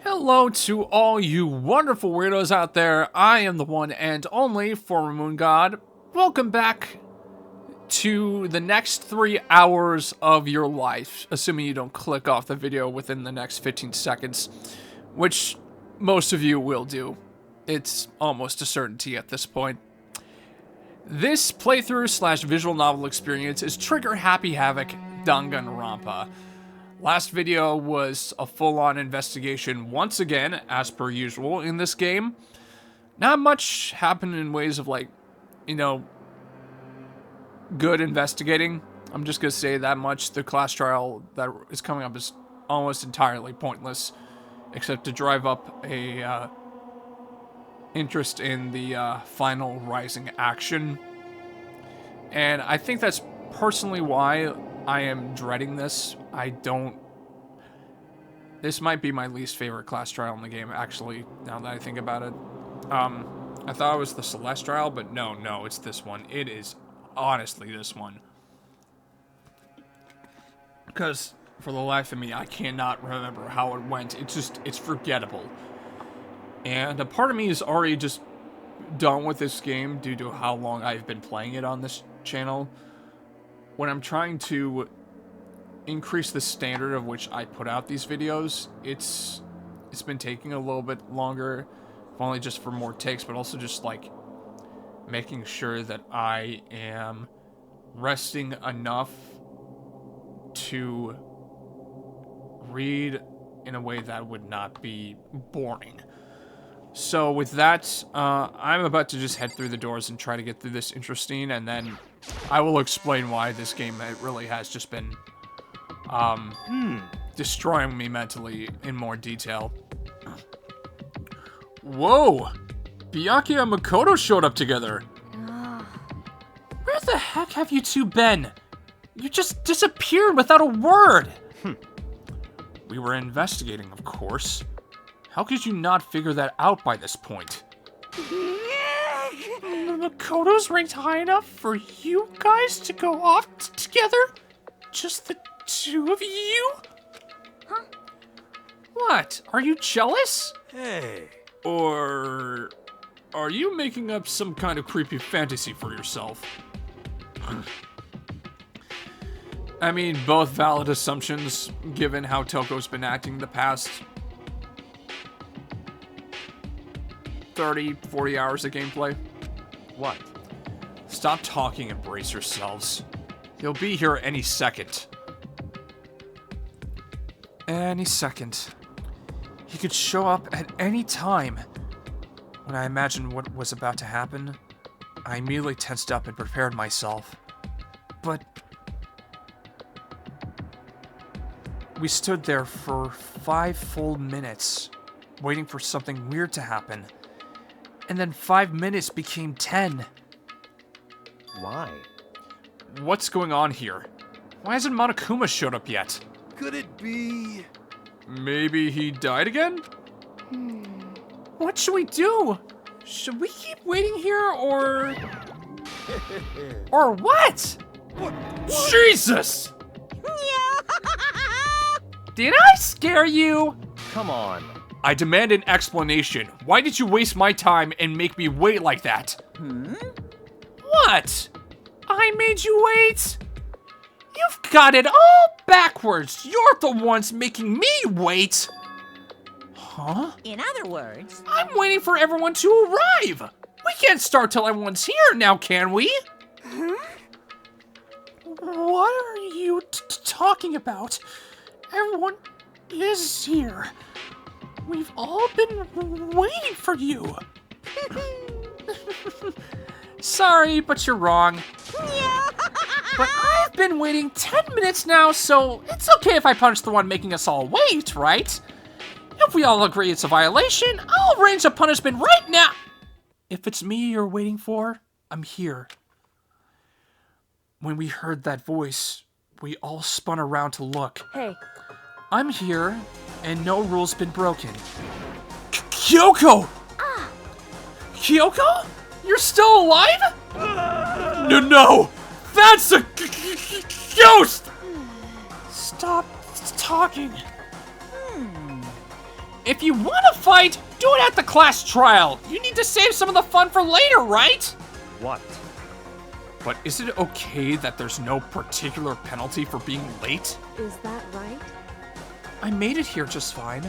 Hello to all you wonderful weirdos out there. I am the one and only former Moon God. Welcome back to the next 3 hours of your life, assuming you don't click off the video within the next 15 seconds, which most of you will do. It's almost a certainty at this point. This playthrough slash visual novel experience is Trigger Happy Havoc Danganronpa. Last video was a full-on investigation once again, as per usual, in this game. Not much happened in ways of, like, good investigating. I'm just gonna say that much. The class trial that is coming up is almost entirely pointless, except to drive up a interest in the final rising action. And I think that's personally why I am dreading this. This might be my least favorite class trial in the game, actually, now that I think about it. I thought it was the Celeste trial, but no, it's this one. It is honestly this one. Because, for the life of me, I cannot remember how it went. It's forgettable. And a part of me is already just done with this game due to how long I've been playing it on this channel. When I'm trying to increase the standard of which I put out these videos, it's been taking a little bit longer, if only just for more takes, but also just like making sure that I am resting enough to read in a way that would not be boring. So with that, I'm about to just head through the doors and try to get through this interesting, and then I will explain why this game really has just been destroying me mentally in more detail. Whoa! Bianchi and Makoto showed up together. Where the heck have you two been? You just disappeared without a word. We were investigating, of course. How could you not figure that out by this point? Makoto's ranked high enough for you guys to go off together? Just the two of you? Huh? What? Are you jealous? Hey. Or are you making up some kind of creepy fantasy for yourself? I mean, both valid assumptions, given how Toko's been acting the past 30, 40 hours of gameplay. What? Stop talking and brace yourselves. He'll be here any second. Any second. He could show up at any time. When I imagined what was about to happen, I immediately tensed up and prepared myself. But we stood there for 5 full minutes, waiting for something weird to happen. And then 5 minutes became 10. Why? What's going on here? Why hasn't Monokuma showed up yet? Could it be? Maybe he died again? What should we do? Should we keep waiting here, or... or what? What? Jesus! Did I scare you? Come on. I demand an explanation. Why did you waste my time and make me wait like that? What? I made you wait? You've got it all backwards. You're the ones making me wait. Huh? In other words, I'm waiting for everyone to arrive. We can't start till everyone's here now, can we? What are you talking about? Everyone is here. We've all been waiting for you. Sorry, but you're wrong. But I've been waiting 10 minutes now, so it's okay if I punish the one making us all wait, right? If we all agree it's a violation, I'll arrange a punishment right now. If it's me you're waiting for, I'm here. When we heard that voice, we all spun around to look. hey, I'm here, and no rule's been broken. Kyoko! Kyoko? You're still alive? No! That's a ghost! Stop talking. If you want to fight, do it at the class trial. You need to save some of the fun for later, right? What? But is it okay that there's no particular penalty for being late? Is that right? I made it here just fine.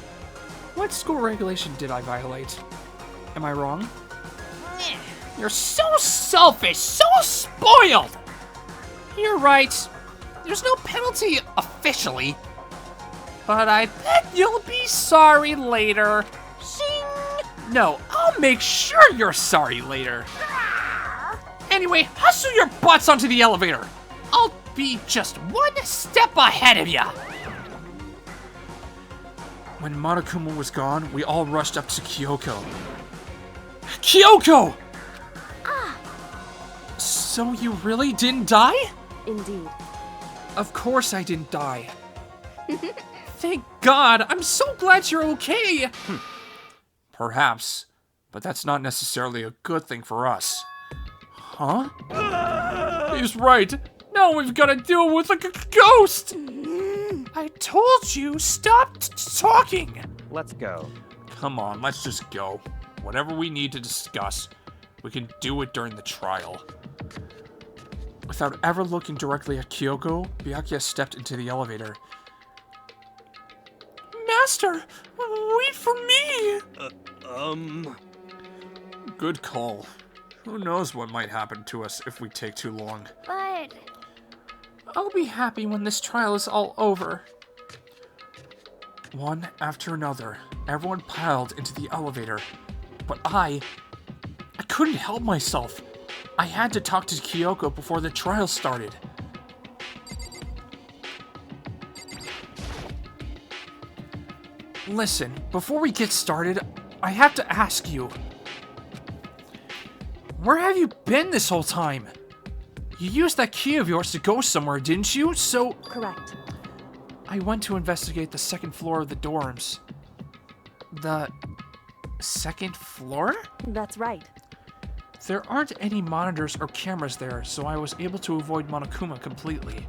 What school regulation did I violate? Am I wrong? You're so selfish, so spoiled! You're right. There's no penalty officially. But I bet you'll be sorry later. Zing! No, I'll make sure you're sorry later. Anyway, hustle your butts onto the elevator. I'll be just one step ahead of ya. When Monokuma was gone, we all rushed up to Kyoko. Kyoko! So you really didn't die? Indeed. Of course I didn't die. Thank God, I'm so glad you're okay. Perhaps, but that's not necessarily a good thing for us. Huh? He's right. Now we've got to deal with a ghost. I told you, stop talking. Let's go. Come on, let's just go. Whatever we need to discuss, we can do it during the trial. Without ever looking directly at Kyoko, Byakuya stepped into the elevator. Master, wait for me! Good call. Who knows what might happen to us if we take too long. But... I'll be happy when this trial is all over. One after another, everyone piled into the elevator. But I couldn't help myself. I had to talk to Kyoko before the trial started. Listen, before we get started, I have to ask you. Where have you been this whole time? You used that key of yours to go somewhere, didn't you? So... Correct. I went to investigate the second floor of the dorms. The second floor? That's right. There aren't any monitors or cameras there, so I was able to avoid Monokuma completely.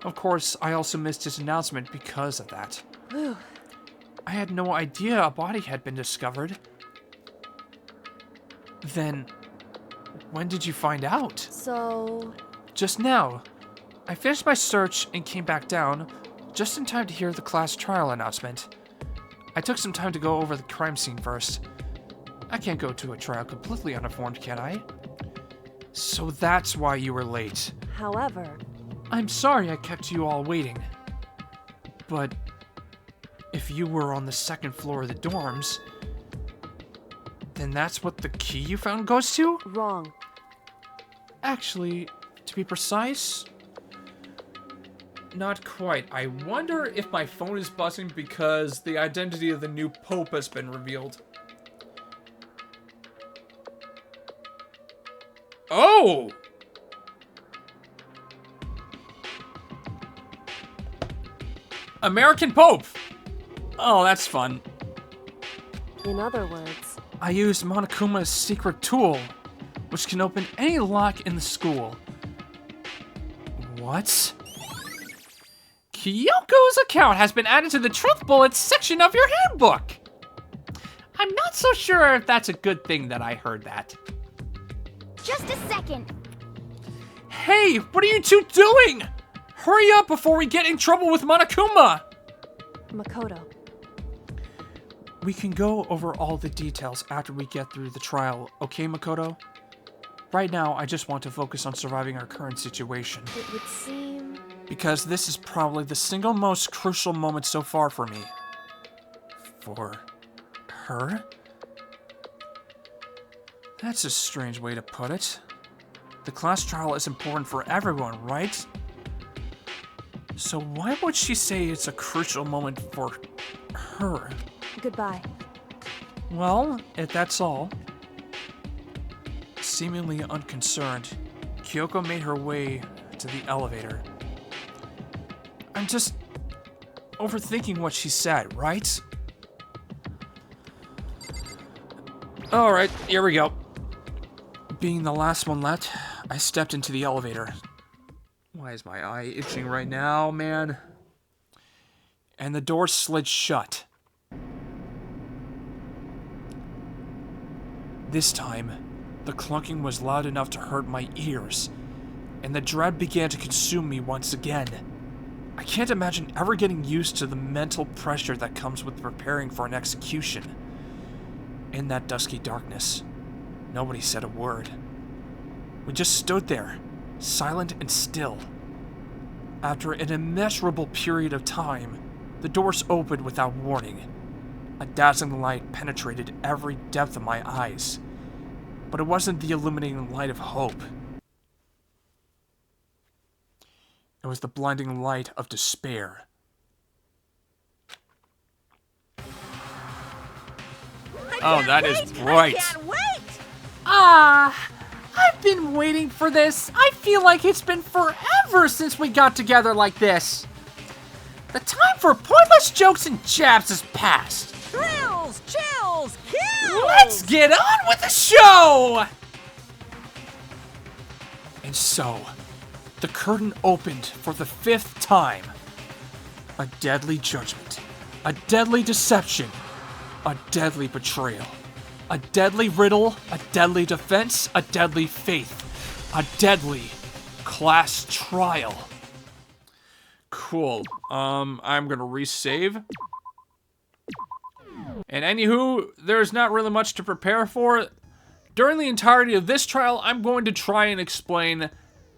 Of course, I also missed his announcement because of that. I had no idea a body had been discovered. Then, when did you find out? So... Just now. I finished my search and came back down, just in time to hear the class trial announcement. I took some time to go over the crime scene first. I can't go to a trial completely uninformed, can I? So that's why you were late. However... I'm sorry I kept you all waiting. But if you were on the second floor of the dorms, then that's what the key you found goes to? Wrong. Actually, to be precise, not quite. I wonder if my phone is buzzing because the identity of the new pope has been revealed. Oh! American Pope! Oh, that's fun. In other words... I used Monokuma's secret tool, which can open any lock in the school. What? Kyoko's account has been added to the Truth Bullets section of your handbook! I'm not so sure if that's a good thing that I heard that. Just a second. Hey, what are you two doing? Hurry up before we get in trouble with Monokuma! Makoto. We can go over all the details after we get through the trial, okay, Makoto? Right now, I just want to focus on surviving our current situation. It would seem... Because this is probably the single most crucial moment so far for me. For her? That's a strange way to put it. The class trial is important for everyone, right? So why would she say it's a crucial moment for her? Goodbye. Well, if that's all. Seemingly unconcerned, Kyoko made her way to the elevator. I'm just overthinking what she said, right? Alright, here we go. Being the last one left, I stepped into the elevator. Why is my eye itching right now, man? And the door slid shut. This time, the clunking was loud enough to hurt my ears, and the dread began to consume me once again. I can't imagine ever getting used to the mental pressure that comes with preparing for an execution. In that dusky darkness, nobody said a word. We just stood there, silent and still. After an immeasurable period of time, the doors opened without warning. A dazzling light penetrated every depth of my eyes, but it wasn't the illuminating light of hope. It was the blinding light of despair. Oh, that is bright. I can't wait! I've been waiting for this. I feel like it's been forever since we got together like this. The time for pointless jokes and jabs is past. Thrills, chills, kills! Let's get on with the show! And so, the curtain opened for the 5th time. A deadly judgment, a deadly deception, a deadly betrayal, a deadly riddle, a deadly defense, a deadly faith, a deadly class trial. Cool. I'm gonna resave. And anywho, there's not really much to prepare for. During the entirety of this trial, I'm going to try and explain,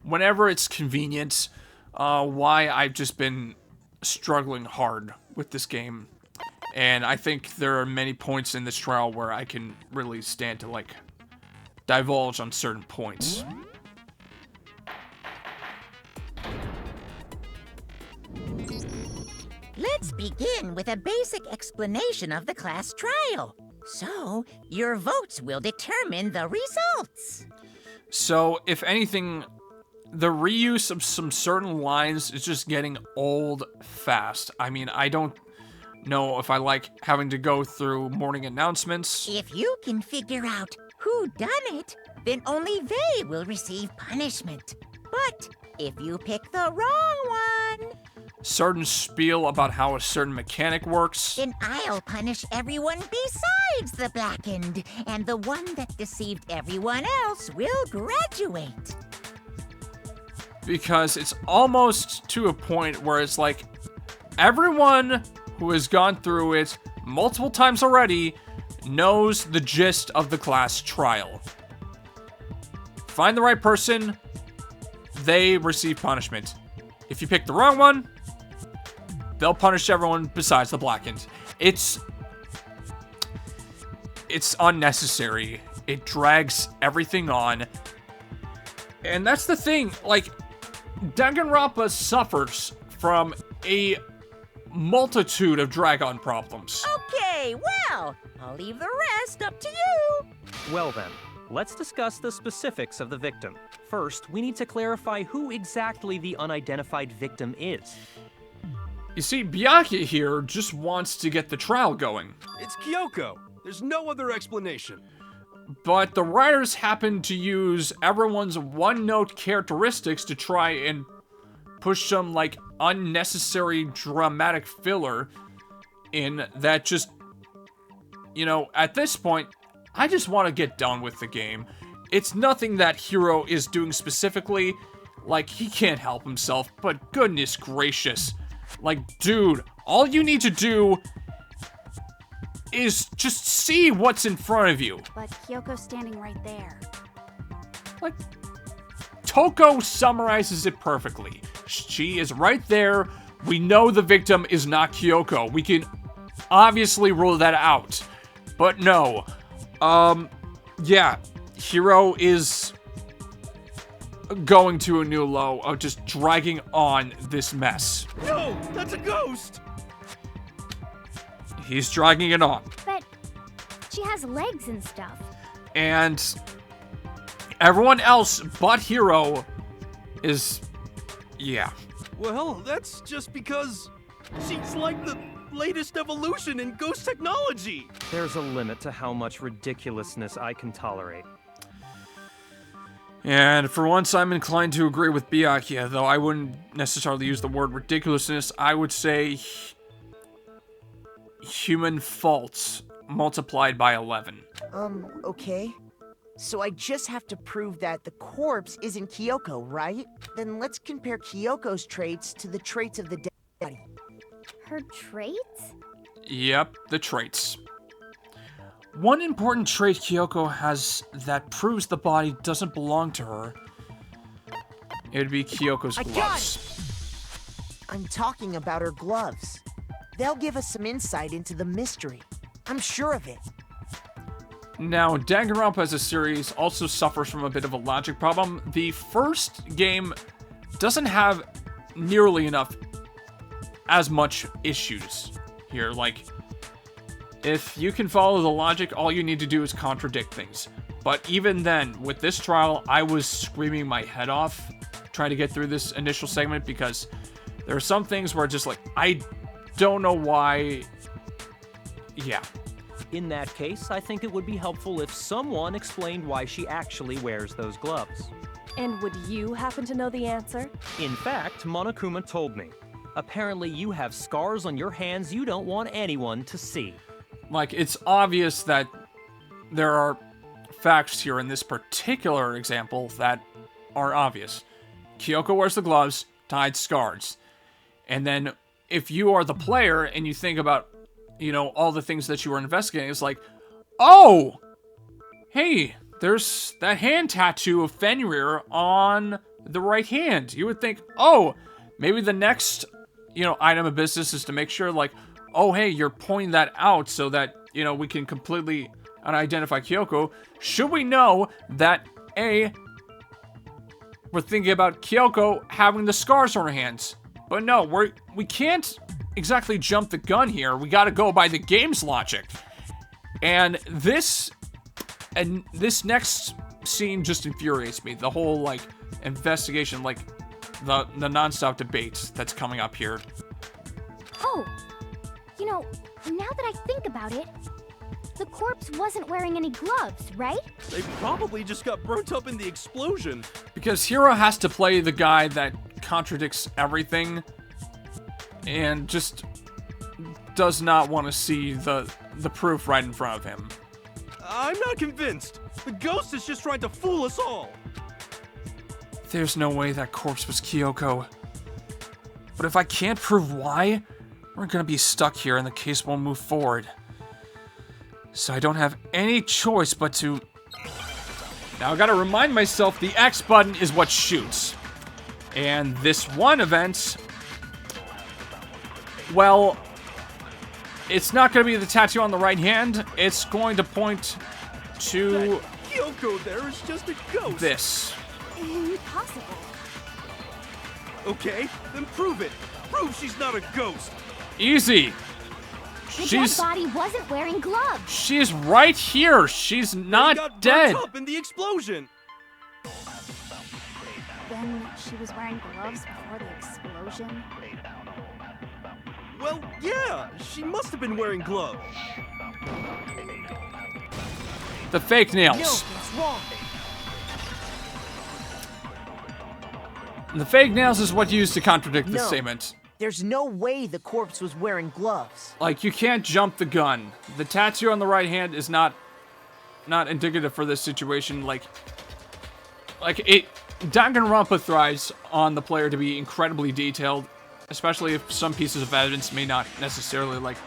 whenever it's convenient, why I've just been struggling hard with this game. And I think there are many points in this trial where I can really stand to, like, divulge on certain points. Let's begin with a basic explanation of the class trial. So, your votes will determine the results. So, if anything, the reuse of some certain lines is just getting old fast. I mean, I don't know if I like having to go through morning announcements. If you can figure out who done it, then only they will receive punishment. But if you pick the wrong one, Certain spiel about how a certain mechanic works. then I'll punish everyone besides the blackened, and the one that deceived everyone else will graduate. Because it's almost to a point where it's like, everyone who has gone through it multiple times already knows the gist of the class trial. Find the right person, they receive punishment. If you pick the wrong one, they'll punish everyone besides the blackened. It's unnecessary. It drags everything on. And that's the thing, like, Danganronpa suffers from a multitude of drag-on problems. Okay, well, I'll leave the rest up to you. Well then, let's discuss the specifics of the victim. First, we need to clarify who exactly the unidentified victim is. You see, Byakuya here just wants to get the trial going. It's Kyoko. There's no other explanation. But the writers happen to use everyone's one-note characteristics to try and push some, like, unnecessary dramatic filler in that just, you know, at this point, I just want to get done with the game. It's nothing that Hiro is doing specifically. Like, he can't help himself, but goodness gracious. Like, dude, all you need to do is just see what's in front of you. But Kyoko's standing right there. Like, Toko summarizes it perfectly. She is right there. We know the victim is not Kyoko. We can obviously rule that out. But no. Yeah. Hiro is going to a new low of just dragging on this mess. No, that's a ghost! He's dragging it on. But she has legs and stuff. And everyone else but Hiro is, yeah. Well, that's just because she's like the latest evolution in ghost technology. There's a limit to how much ridiculousness I can tolerate. And for once, I'm inclined to agree with Byakuya, though I wouldn't necessarily use the word ridiculousness. I would say human faults multiplied by 11. Okay. So I just have to prove that the corpse isn't Kyoko, right? Then let's compare Kyoko's traits to the traits of the dead body. Her traits? Yep, the traits. One important trait Kyoko has that proves the body doesn't belong to her. It'd be Kyoko's I got gloves. I'm talking about her gloves. They'll give us some insight into the mystery. I'm sure of it. Now, Danganronpa as a series also suffers from a bit of a logic problem. The first game doesn't have nearly enough as much issues here. Like, if you can follow the logic, all you need to do is contradict things. But even then, with this trial, I was screaming my head off trying to get through this initial segment because there are some things where just like, I don't know why. Yeah. In that case, I think it would be helpful if someone explained why she actually wears those gloves. And would you happen to know the answer? In fact, Monokuma told me. Apparently you have scars on your hands you don't want anyone to see. Like, it's obvious that there are facts here in this particular example that are obvious. Kyoko wears the gloves to hide scars. And then if you are the player and you think about, you know, all the things that you were investigating, it's like, oh, hey, there's that hand tattoo of Fenrir on the right hand. You would think, oh, maybe the next, you know, item of business is to make sure, like, oh, hey, you're pointing that out so that, you know, we can completely unidentify Kyoko. Should we know that, A, we're thinking about Kyoko having the scars on her hands? But no, we can't exactly jump the gun here. We gotta go by the game's logic. And this next scene just infuriates me. The whole, like, investigation, like, the nonstop debate that's coming up here. Oh, you know, now that I think about it, the corpse wasn't wearing any gloves, right? They probably just got burnt up in the explosion. Because Hiro has to play the guy that contradicts everything and just does not want to see the proof right in front of him. I'm not convinced. The ghost is just trying to fool us all. There's no way that corpse was Kyoko. But if I can't prove why, we're gonna be stuck here and the case won't move forward. So I don't have any choice but to... Now I gotta remind myself the X button is what shoots. And this one event... Well, it's not gonna be the tattoo on the right hand. It's going to point to... That Kyoko there is just a ghost. This. Impossible. Okay, then prove it. Prove she's not a ghost. Easy. The dead body wasn't wearing gloves. She's right here. She's not got dead. burnt up in the explosion. Then she was wearing gloves before the explosion. Well, yeah, she must have been wearing gloves. The fake nails. No, that's wrong. The fake nails is what you use to contradict the No. statement. There's no way the corpse was wearing gloves. Like, you can't jump the gun. The tattoo on the right hand is not indicative for this situation. Like it, Danganronpa thrives on the player to be incredibly detailed, especially if some pieces of evidence may not necessarily, like,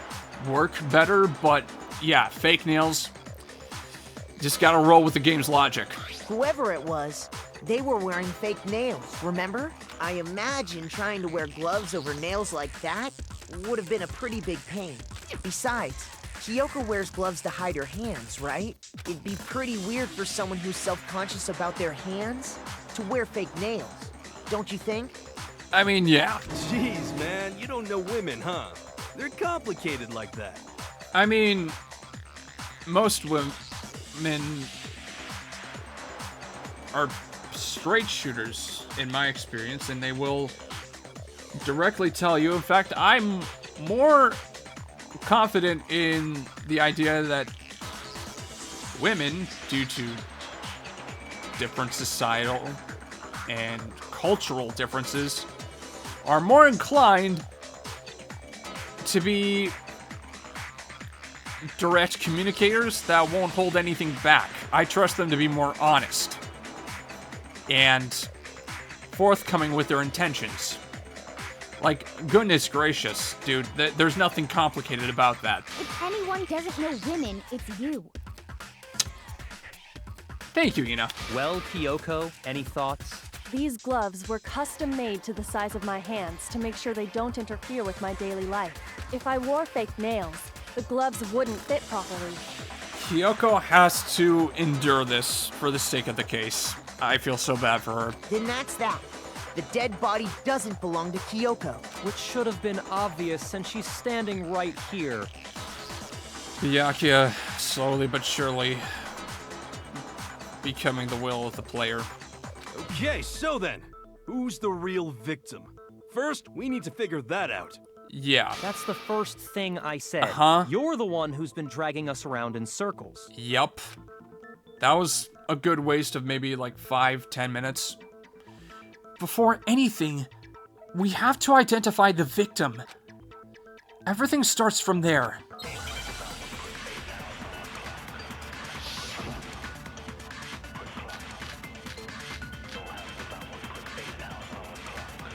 work better. But yeah, fake nails. Just gotta roll with the game's logic. Whoever it was, they were wearing fake nails, remember? I imagine trying to wear gloves over nails like that would have been a pretty big pain. Besides, Kyoko wears gloves to hide her hands, right? It'd be pretty weird for someone who's self-conscious about their hands to wear fake nails, don't you think? I mean, yeah. Jeez, man, you don't know women, huh? They're complicated like that. I mean, most women are straight shooters, in my experience, and they will directly tell you. In fact, I'm more confident in the idea that women, due to different societal and cultural differences, are more inclined to be direct communicators that won't hold anything back. I trust them to be more honest and forthcoming with their intentions. Like, goodness gracious, dude, there's nothing complicated about that. If anyone doesn't know women, it's you. Thank you, Ina. Well, Kyoko, any thoughts? These gloves were custom made to the size of my hands to make sure they don't interfere with my daily life. If I wore fake nails, the gloves wouldn't fit properly. Kyoko has to endure this for the sake of the case. I feel so bad for her. Then that's that. The dead body doesn't belong to Kyoko. Which should have been obvious since she's standing right here. Byakuya, slowly but surely, becoming the will of the player. Okay, so then, who's the real victim? First, we need to figure that out. Yeah. That's the first thing I said. Uh-huh. You're the one who's been dragging us around in circles. Yup. That was a good waste of maybe like 5-10 minutes. Before anything, we have to identify the victim. Everything starts from there.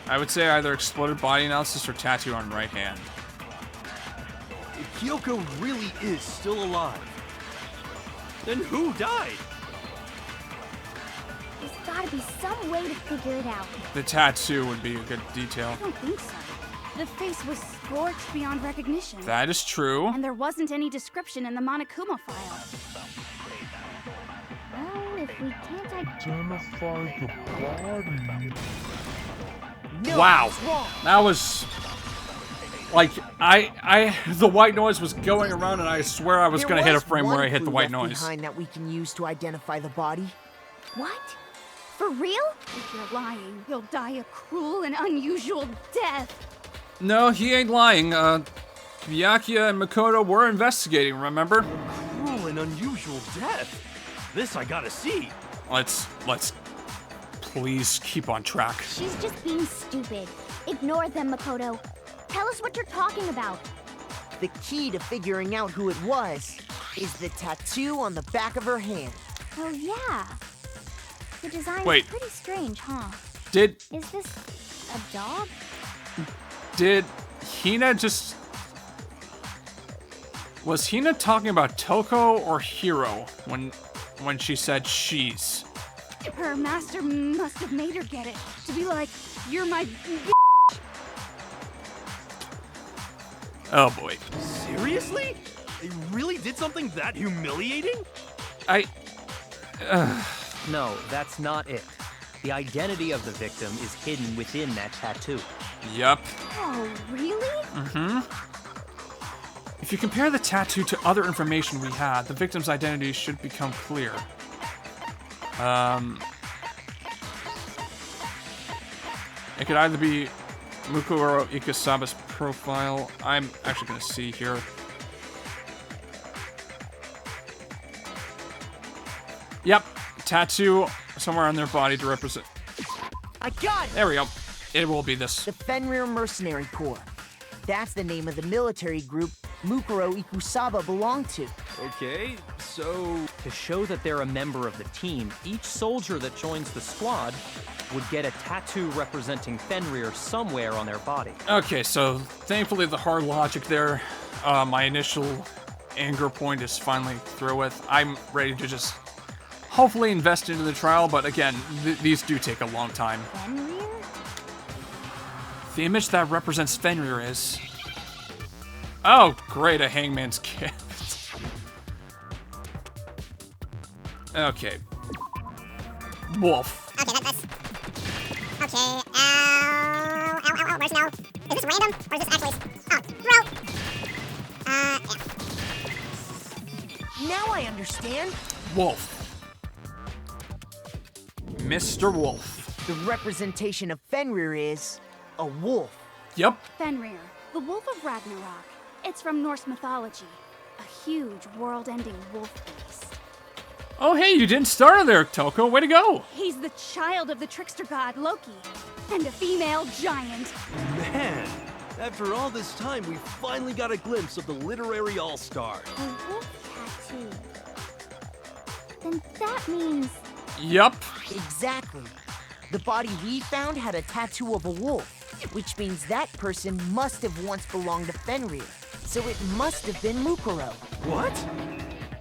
I would say either exploded body analysis or tattoo on right hand. If Kyoko really is still alive, then who died? There's gotta be some way to figure it out. The tattoo would be a good detail. I don't think so. The face was scorched beyond recognition. That is true. And there wasn't any description in the Monokuma file. Well, if we can't identify the body. No, Wow. it's wrong. That was... Like, the white noise was going around and I swear I was going to hit a frame where I hit the white noise. Behind that we can use to identify the body. What? For real? If you're lying, you'll die a cruel and unusual death. No, he ain't lying. Byakuya and Makoto were investigating, remember? Cruel and unusual death. This I gotta see. Let's please keep on track. She's just being stupid. Ignore them, Makoto. Tell us what you're talking about. The key to figuring out who it was is the tattoo on the back of her hand. Oh, yeah. The design Wait. is pretty strange, huh? Did Is this a dog? Hina just... Was Hina talking about Toko or Hiro when she said she's? Her master must have made her get it. To be like, you're my Oh boy. Seriously? They really did something that humiliating? No, that's not it. The identity of the victim is hidden within that tattoo. Yup. Oh, really? Mm-hmm. If you compare the tattoo to other information we had, the victim's identity should become clear. It could either be Mukuro Ikusaba's profile. I'm actually going to see here. Yep, tattoo somewhere on their body to represent. I got it! There we go. It will be this. The Fenrir Mercenary Corps. That's the name of the military group Mukuro Ikusaba belonged to. Okay, so... To show that they're a member of the team, each soldier that joins the squad would get a tattoo representing Fenrir somewhere on their body. Okay, so thankfully the hard logic there, my initial anger point is finally through with. I'm ready to just hopefully invest into the trial, but again, these do take a long time. Fenrir? The image that represents Fenrir is... Oh, great, a hangman's gift. Okay. Wolf. Okay, that's... Okay, where's no? Is this random, or is this actually... Oh, rope! Yeah. Now I understand. Wolf. Mr. Wolf. The representation of Fenrir is a wolf. Yep. Fenrir, the Wolf of Ragnarok. It's from Norse mythology. A huge, world-ending wolf beast. Oh, hey, you didn't start it there, Toko. Way to go. He's the child of the trickster god Loki, and a female giant. Man, After all this time, we finally got a glimpse of the literary all-star. A wolf tattoo. Then that means... Yup. Exactly. The body we found had a tattoo of a wolf, which means that person must have once belonged to Fenrir. So it must have been Mukuro. What?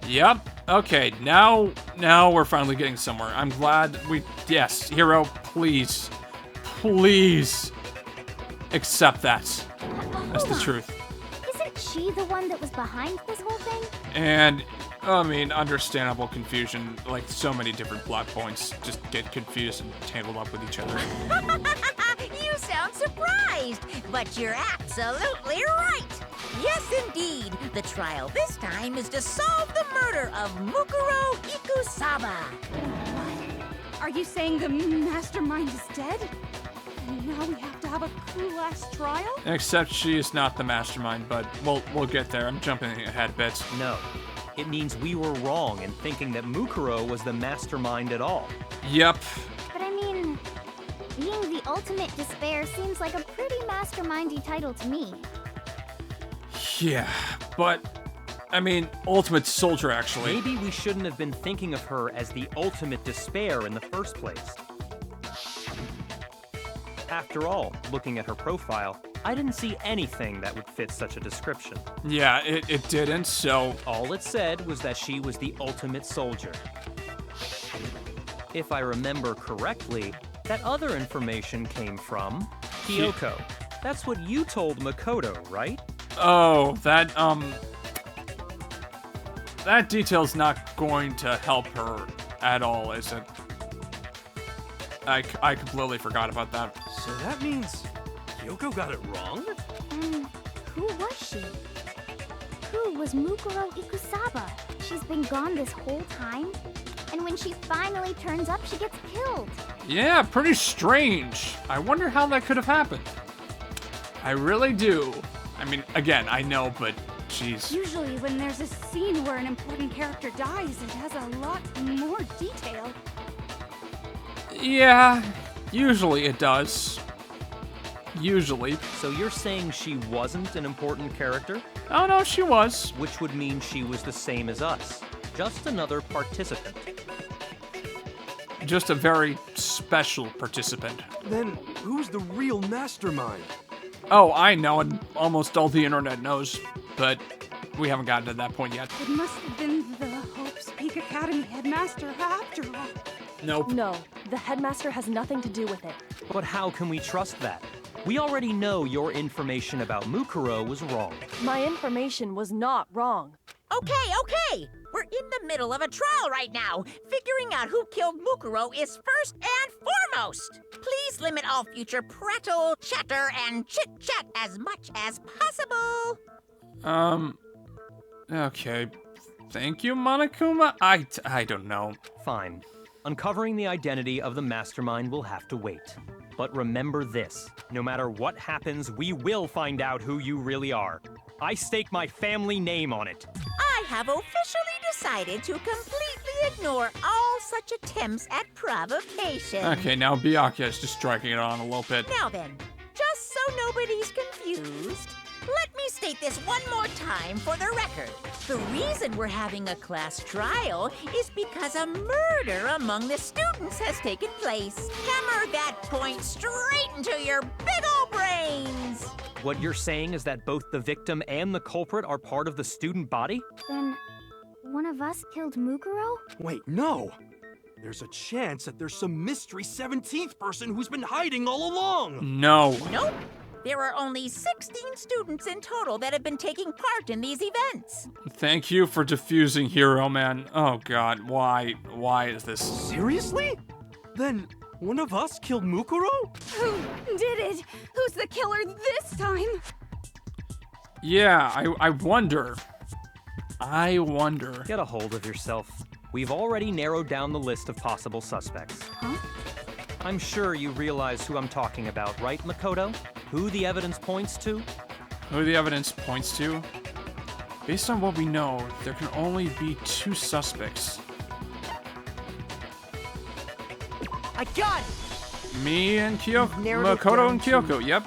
Yep. Okay, now we're finally getting somewhere. I'm glad yes, Hiro, please accept that. That's the truth. Isn't she the one that was behind this whole thing? And, I mean, understandable confusion. Like, so many different plot points just get confused and tangled up with each other. You sound surprised, but you're absolutely right. Yes, indeed. The trial this time is to solve the murder of Mukuro Ikusaba. What? Are you saying the mastermind is dead? And now we have to have a cool-ass trial? Except she is not the mastermind, but we'll get there. I'm jumping ahead bits. No. It means we were wrong in thinking that Mukuro was the mastermind at all. Yep. But I mean, being the ultimate despair seems like a pretty mastermindy title to me. Yeah, but, I mean, ultimate soldier, actually. Maybe we shouldn't have been thinking of her as the ultimate despair in the first place. After all, looking at her profile, I didn't see anything that would fit such a description. Yeah, it didn't, so... All it said was that she was the ultimate soldier. If I remember correctly, that other information came from Kyoko. That's what you told Makoto, right? Oh, that detail's not going to help her at all, is it? I completely forgot about that. So that means Kyoko got it wrong? And who was she? Who was Mukuro Ikusaba? She's been gone this whole time? And when she finally turns up, she gets killed. Yeah, pretty strange. I wonder how that could have happened. I really do. I mean, again, I know, but jeez. Usually when there's a scene where an important character dies, it has a lot more detail. Yeah, usually it does. Usually. So you're saying she wasn't an important character? Oh no, she was. Which would mean she was the same as us. Just another participant. Just a very special participant. Then who's the real mastermind? Oh, I know, and almost all the internet knows, but we haven't gotten to that point yet. It must have been the Hope's Peak Academy headmaster after all. Nope. No, the headmaster has nothing to do with it. But how can we trust that? We already know your information about Mukuro was wrong. My information was not wrong. Okay. We're in the middle of a trial right now. Figuring out who killed Mukuro is first and foremost. Please limit all future prattle, chatter, and chit-chat as much as possible. Okay. Thank you, Monokuma? I don't know. Fine. Uncovering the identity of the mastermind will have to wait. But remember this, no matter what happens, we will find out who you really are. I stake my family name on it. I have officially decided to completely ignore all such attempts at provocation. Okay, now Byakuya is just striking it on a little bit. Now then, just so nobody's confused, let me state this one more time for the record. The reason we're having a class trial is because a murder among the students has taken place. Hammer that point straight into your big ol' brains! What you're saying is that both the victim and the culprit are part of the student body? Then, one of us killed Mukuro? Wait, no! There's a chance that there's some mystery 17th person who's been hiding all along! No. Nope. There are only 16 students in total that have been taking part in these events. Thank you for diffusing Hiro, man. Oh god, why? Why is this? Seriously? Then one of us killed Mukuro? Who did it? Who's the killer this time? Yeah, I wonder. I wonder. Get a hold of yourself. We've already narrowed down the list of possible suspects. Huh? I'm sure you realize who I'm talking about, right, Makoto? Who the evidence points to? Who the evidence points to? Based on what we know, there can only be 2 suspects. I got it! Me and Kyoko. You've narrowed it Makoto down and to Kyoko, yep.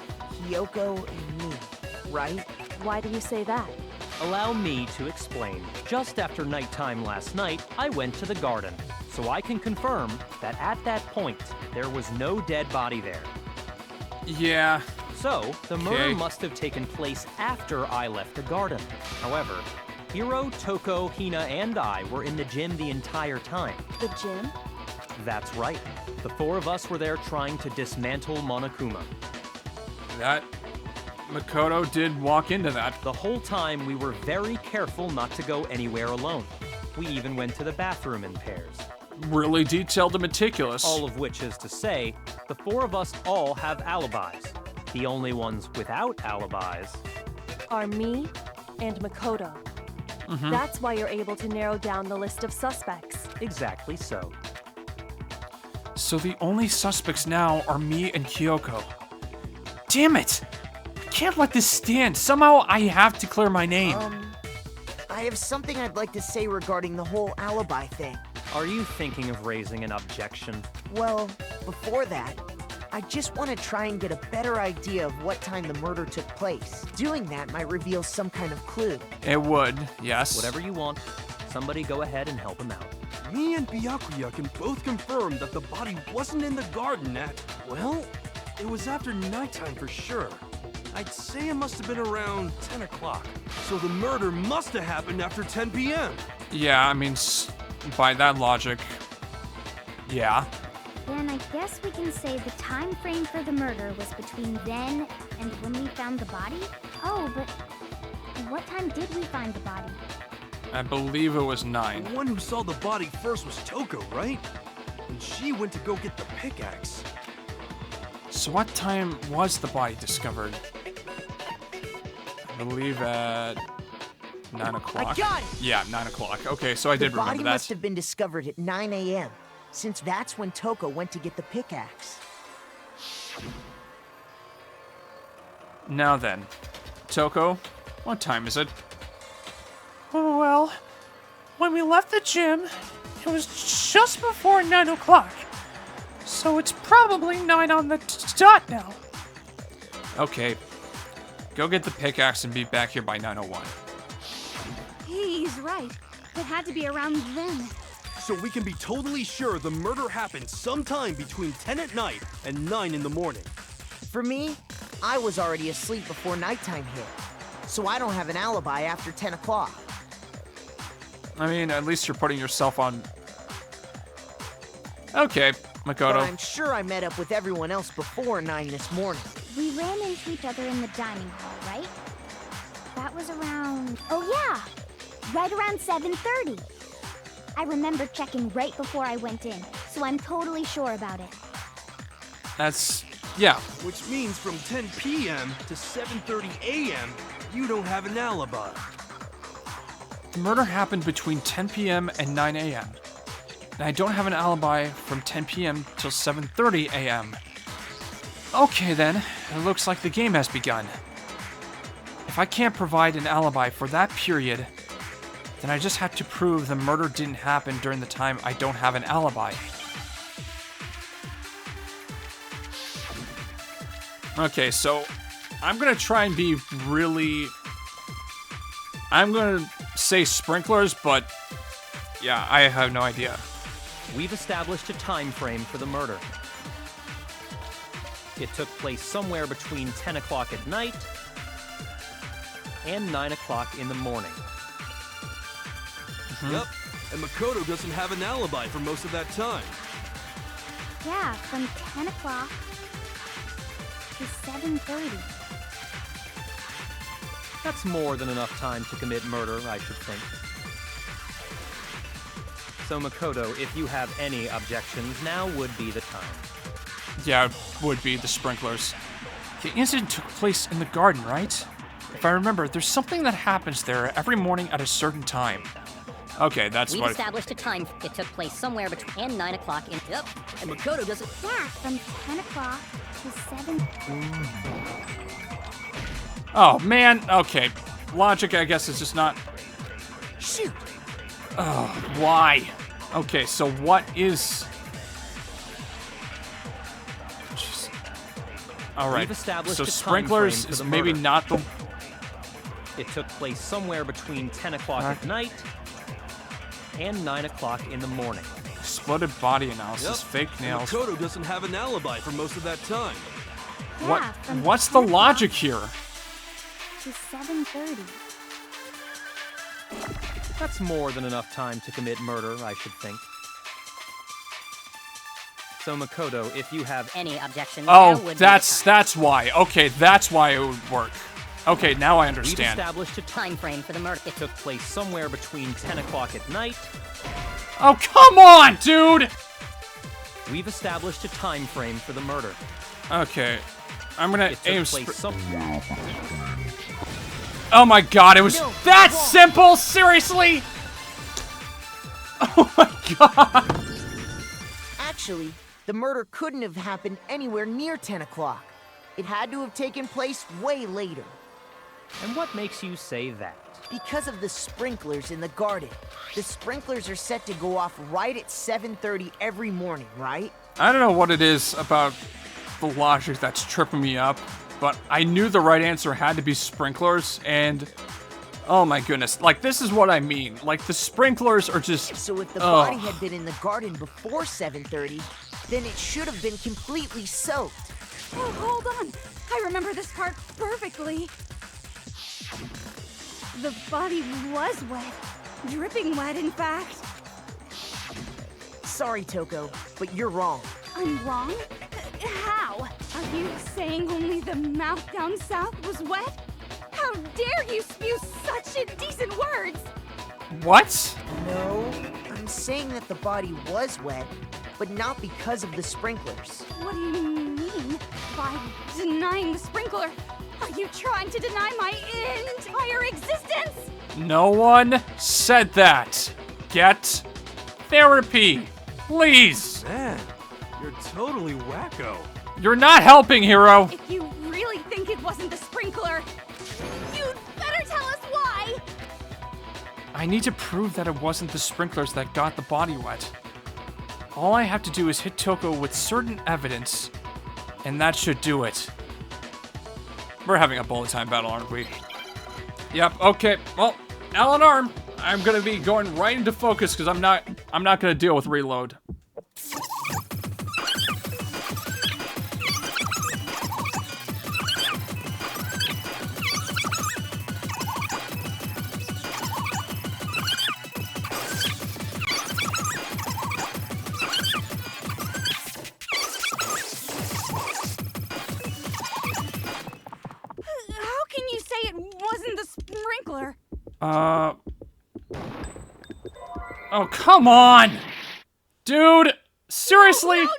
Kyoko and me. right? Why do you say that? Allow me to explain. Just after nighttime last night, I went to the garden, so I can confirm that at that point, there was no dead body there. Yeah. So, the murder must have taken place after I left the garden. However, Hiro, Toko, Hina, and I were in the gym the entire time. The gym? That's right. The four of us were there trying to dismantle Monokuma. That Makoto did walk into that. The whole time, we were very careful not to go anywhere alone. We even went to the bathroom in pairs. Really detailed and meticulous. All of which is to say, the four of us all have alibis. The only ones without alibis Are me and Makoto. That's why you're able to narrow down the list of suspects. Exactly so. So the only suspects now are me and Kyoko. Damn it! I can't let this stand. Somehow I have to clear my name. I have something I'd like to say regarding the whole alibi thing. Are you thinking of raising an objection? Well, before that, I just want to try and get a better idea of what time the murder took place. Doing that might reveal some kind of clue. It would, yes. Whatever you want. Somebody go ahead and help him out. Me and Byakuya can both confirm that the body wasn't in the garden at, well, it was after nighttime for sure. I'd say it must have been around 10 o'clock. So the murder must have happened after 10 p.m. Yeah, I mean, by that logic, yeah. Then I guess we can say the time frame for the murder was between then and when we found the body? Oh, but what time did we find the body? I believe it was 9. The one who saw the body first was Toko, right? And she went to go get the pickaxe. So what time was the body discovered? I believe at 9 o'clock. I got it! Yeah, 9 o'clock. Okay, so I did The body remember that. must have been discovered at 9 a.m., since that's when Toko went to get the pickaxe. Now then, Toko, what time is it? Well, when we left the gym, it was just before 9 o'clock. So it's probably 9 on the dot now. Okay, go get the pickaxe and be back here by 9:01. He's right. It had to be around then. So we can be totally sure the murder happened sometime between 10 at night and 9 in the morning. For me, I was already asleep before nighttime hit, so I don't have an alibi after 10 o'clock. I mean, at least you're putting yourself on... Okay, But Makoto. I'm sure I met up with everyone else before 9 this morning. We ran into each other in the dining hall, right? That was around... Oh yeah! Right around 7:30. I remember checking right before I went in, so I'm totally sure about it. That's... yeah. Which means from 10 p.m. to 7:30 a.m., you don't have an alibi. The murder happened between 10 p.m. and 9 a.m. And I don't have an alibi from 10 p.m. till 7:30 a.m. Okay then, it looks like the game has begun. If I can't provide an alibi for that period, then I just have to prove the murder didn't happen during the time I don't have an alibi. Okay, so I'm gonna try and be really... I'm gonna say sprinklers, but yeah, I have no idea. We've established a time frame for the murder. It took place somewhere between 10 o'clock at night and 9 o'clock in the morning. Yep, and Makoto doesn't have an alibi for most of that time. Yeah, from 10 o'clock to 7:30. That's more than enough time to commit murder, I should think. So Makoto, if you have any objections, now would be the time. Yeah, it would be the sprinklers. The incident took place in the garden, right? If I remember, there's something that happens there every morning at a certain time. Okay, that's We've what... established a time. It took place somewhere between 9 o'clock and... Yep, and Makoto doesn't... Yeah, from 10 o'clock to 7. Oh, man, okay. Logic, I guess, is just not... Shoot! Oh, why? Okay, so what is... All right. We've established So a time sprinklers frame for is the maybe murder. not the... It took place somewhere between 10 o'clock at night and 9 o'clock in the morning. Exploded body analysis, fake nails. Makoto doesn't have an alibi for most of that time. What's the logic here? To 7:30. That's more than enough time to commit murder, I should think. So Makoto, if you have Any objections? Oh, now would be that's why. Okay, that's why it would work. Okay, now I we've understand. established a time frame for the murder. It took place somewhere between 10 o'clock at night. Oh, come on, dude! We've established a time frame for the murder. Okay, I'm gonna It took aim. place Oh my god, it was that simple? Seriously? Oh my god. Actually, the murder couldn't have happened anywhere near 10 o'clock. It had to have taken place way later. And what makes you say that? Because of the sprinklers in the garden. The sprinklers are set to go off right at 7:30 every morning, right? I don't know what it is about the logic that's tripping me up, but I knew the right answer had to be sprinklers, and oh my goodness, like this is what I mean. Like the sprinklers are just. So if the body had been in the garden before 7:30, then it should have been completely soaked. Oh, hold on. I remember this part perfectly. The body was wet. Dripping wet, in fact. Sorry, Toko, but you're wrong. I'm wrong? How? Are you saying only the mouth down south was wet? How dare you spew such indecent words? What? No, I'm saying that the body was wet, but not because of the sprinklers. What do you mean by denying the sprinkler? Are you trying to deny my entire existence? No one said that. Get therapy, please. Man, you're totally wacko. You're not helping, Hiro. If you really think it wasn't the sprinkler, you'd better tell us why! I need to prove that it wasn't the sprinklers that got the body wet. All I have to do is hit Toko with certain evidence, and that should do it. We're having a bullet time battle, aren't we? Yep, okay. Well, L and arm. I'm gonna be going right into focus because I'm not gonna deal with reload. How can you say it wasn't the sprinkler? Oh, come on! Dude! Seriously? No!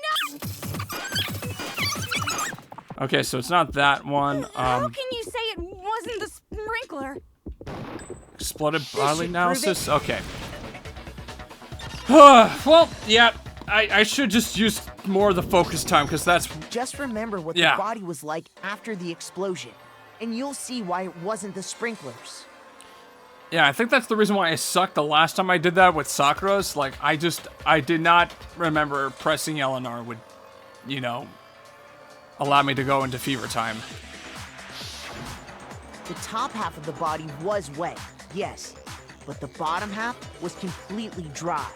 Okay, so it's not that one. How can you say it wasn't the sprinkler? Exploded body analysis? Okay. Well, yeah. I should just use more of the focus time, because that's... Just remember what the body was like after the explosion, and you'll see why it wasn't the sprinklers. Yeah, I think that's the reason why I sucked the last time I did that with Sakura's. Like, I did not remember pressing Eleanor would, you know, allow me to go into fever time. The top half of the body was wet, yes, but the bottom half was completely dry.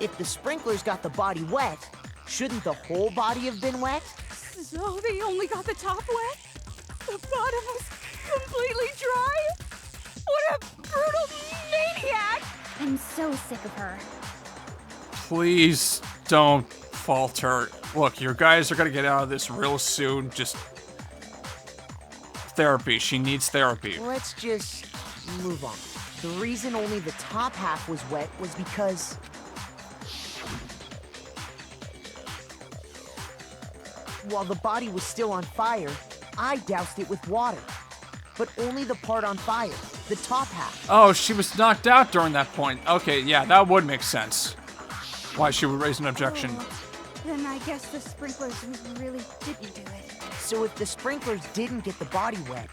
If the sprinklers got the body wet, shouldn't the whole body have been wet? So they only got the top wet? The bottom was completely dry? What a brutal maniac! I'm so sick of her. Please don't falter. Look, your guys are gonna get out of this real soon. Just therapy. She needs therapy. Let's just move on. The reason only the top half was wet was because while the body was still on fire, I doused it with water. But only the part on fire, the top half. Oh, she was knocked out during that point. Okay, yeah, that would make sense. Why she would raise an objection. Then I guess the sprinklers really didn't do it. So if the sprinklers didn't get the body wet,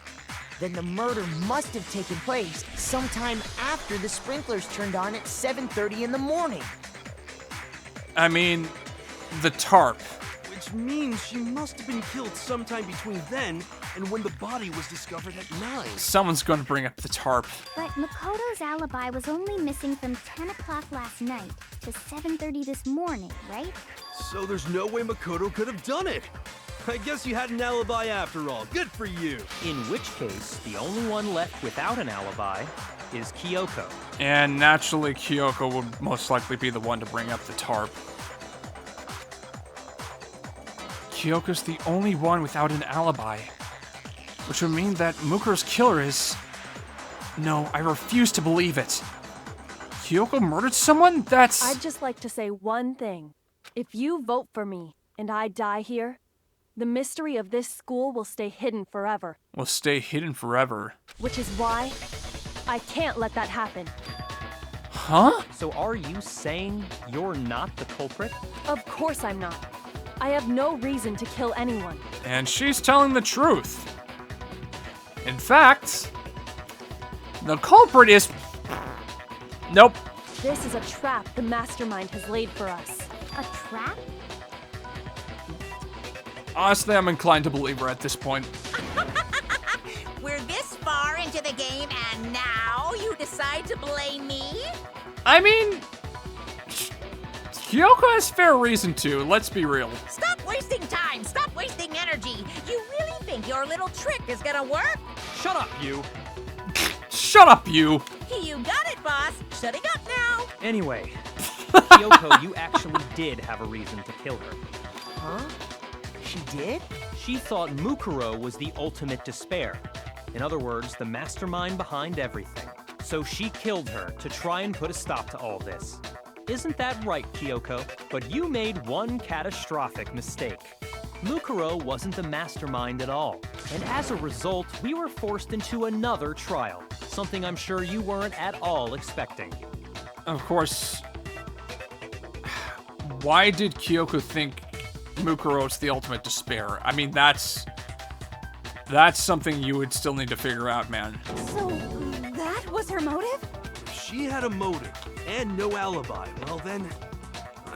then the murder must have taken place sometime after the sprinklers turned on at 7:30 in the morning. I mean, the tarp. which means she must have been killed sometime between then and when the body was discovered at 9. Someone's going to bring up the tarp. But Makoto's alibi was only missing from 10 o'clock last night to 7:30 this morning, right? So there's no way Makoto could have done it. I guess you had an alibi after all. Good for you. In which case, the only one left without an alibi is Kyoko. And naturally, Kyoko would most likely be the one to bring up the tarp. Kyoko's the only one without an alibi. Which would mean that Mukuro's killer is... No, I refuse to believe it. Kyoko murdered someone? That's... I'd just like to say one thing. If you vote for me, and I die here, the mystery of this school will stay hidden forever. Will stay hidden forever. Which is why I can't let that happen. Huh? So are you saying you're not the culprit? Of course I'm not. I have no reason to kill anyone. And she's telling the truth. In fact, the culprit is... Nope. This is a trap the mastermind has laid for us. A trap? Honestly, I'm inclined to believe her at this point. We're this far into the game, and now you decide to blame me? I mean... Kyoko has fair reason to, let's be real. Stop wasting time! Stop wasting energy! You really think your little trick is gonna work? Shut up, you! Shut up, you! You got it, boss! Shutting up now! Anyway, Kyoko, you actually did have a reason to kill her. Huh? She did? She thought Mukuro was the ultimate despair. In other words, the mastermind behind everything. So she killed her to try and put a stop to all this. Isn't that right, Kyoko? But you made one catastrophic mistake. Mukuro wasn't the mastermind at all. And as a result, we were forced into another trial. Something I'm sure you weren't at all expecting. Of course... Why did Kyoko think Mukuro's the ultimate despair? I mean, that's something you would still need to figure out, man. So, that was her motive? If she had a motive and no alibi, well then,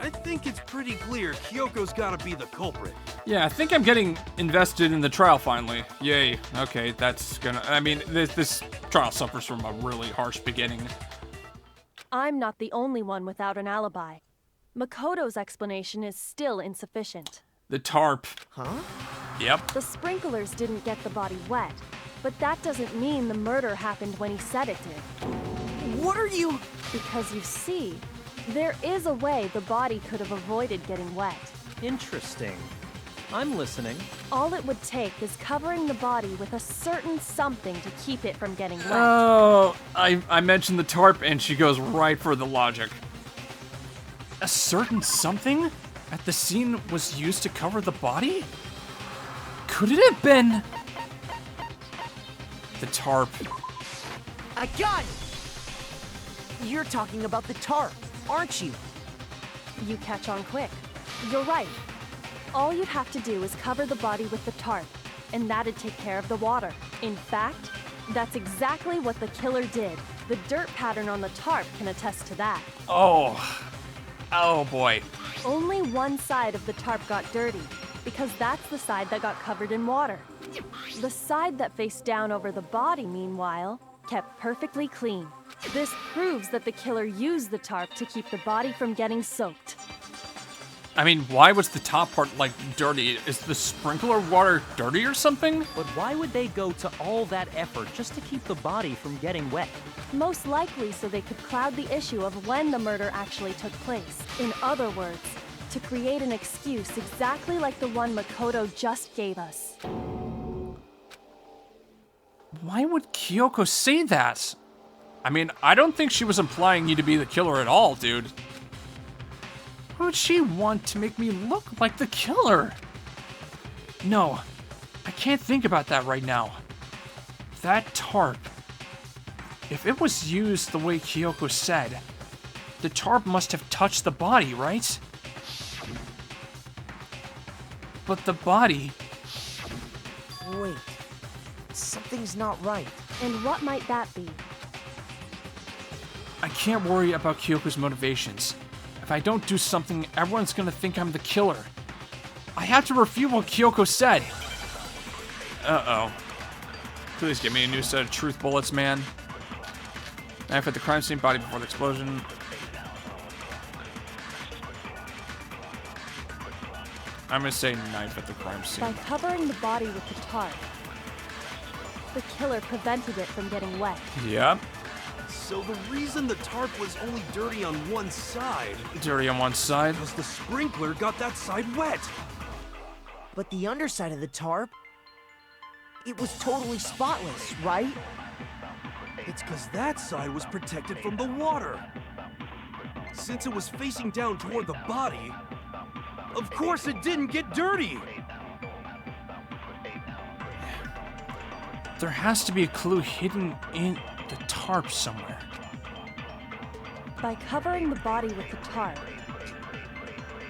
I think it's pretty clear Kyoko's gotta be the culprit. Yeah, I think I'm getting invested in the trial finally. Yay. Okay, that's gonna... I mean, this trial suffers from a really harsh beginning. I'm not the only one without an alibi. Makoto's explanation is still insufficient. The tarp. Huh? Yep. The sprinklers didn't get the body wet, but that doesn't mean the murder happened when he said it did. What are you... Because you see, there is a way the body could have avoided getting wet. Interesting. I'm listening. All it would take is covering the body with a certain something to keep it from getting wet. Oh, I mentioned the tarp and she goes right for the logic. A certain something at the scene was used to cover the body? Could it have been... the tarp? I got it! You're talking about the tarp, aren't you? You catch on quick. You're right. All you'd have to do is cover the body with the tarp, and that'd take care of the water. In fact, that's exactly what the killer did. The dirt pattern on the tarp can attest to that. Oh boy. Only one side of the tarp got dirty, because that's the side that got covered in water. The side that faced down over the body, meanwhile, kept perfectly clean. This proves that the killer used the tarp to keep the body from getting soaked. I mean, why was the top part, like, dirty? Is the sprinkler water dirty or something? But why would they go to all that effort just to keep the body from getting wet? Most likely so they could cloud the issue of when the murder actually took place. In other words, to create an excuse exactly like the one Makoto just gave us. Why would Kyoko say that? I mean, I don't think she was implying you to be the killer at all, dude. Why would she want to make me look like the killer? No, I can't think about that right now. That tarp. If it was used the way Kyoko said, the tarp must have touched the body, right? But the body... Wait. Something's not right. And what might that be? I can't worry about Kyoko's motivations. If I don't do something, everyone's gonna think I'm the killer. I have to refute what Kyoko said. Uh-oh. Please give me a new set of truth bullets, man. Knife at the crime scene, body before the explosion. I'm gonna say knife at the crime scene. By covering the body with the tarp, the killer prevented it from getting wet. Yep. So the reason the tarp was only dirty on one side... Dirty on one side. ...was the sprinkler got that side wet. But the underside of the tarp, it was totally spotless, right? It's because that side was protected from the water. Since it was facing down toward the body, of course it didn't get dirty. There has to be a clue hidden in the tarp somewhere. By covering the body with the tarp,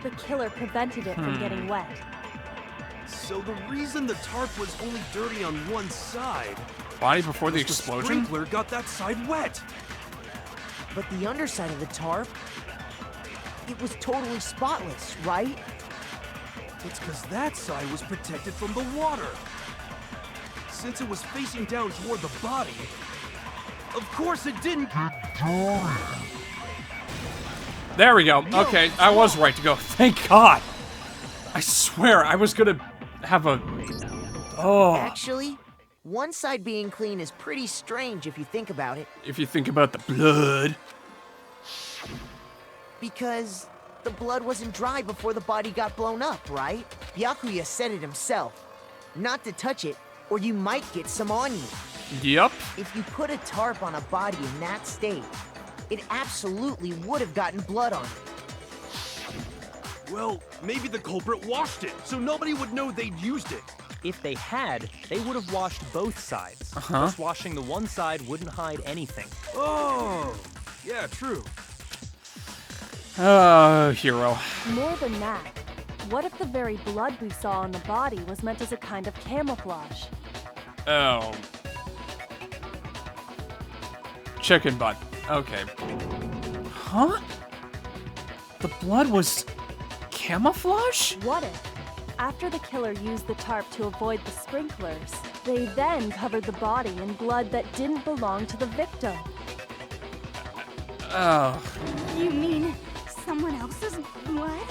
the killer prevented it from getting wet. So the reason the tarp was only dirty on one side... Body before the was explosion? The sprinkler got that side wet. But the underside of the tarp, it was totally spotless, right? It's because that side was protected from the water. Since it was facing down toward the body, of course it didn't... There we go. Okay, I was right to go. Thank God. I swear, I was gonna have a... Oh. Actually, one side being clean is pretty strange if you think about it. If you think about the blood. Because the blood wasn't dry before the body got blown up, right? Byakuya said it himself. Not to touch it, or you might get some on you. Yep. If you put a tarp on a body in that state, it absolutely would have gotten blood on it. Well, maybe the culprit washed it, so nobody would know they'd used it. If they had, they would have washed both sides. Just washing the one side wouldn't hide anything. Oh, yeah, true. Hiro. More than that, what if the very blood we saw on the body was meant as a kind of camouflage? Oh. Chicken butt. Okay. Huh? The blood was camouflage? What if, after the killer used the tarp to avoid the sprinklers, they then covered the body in blood that didn't belong to the victim? Oh. You mean someone else's blood?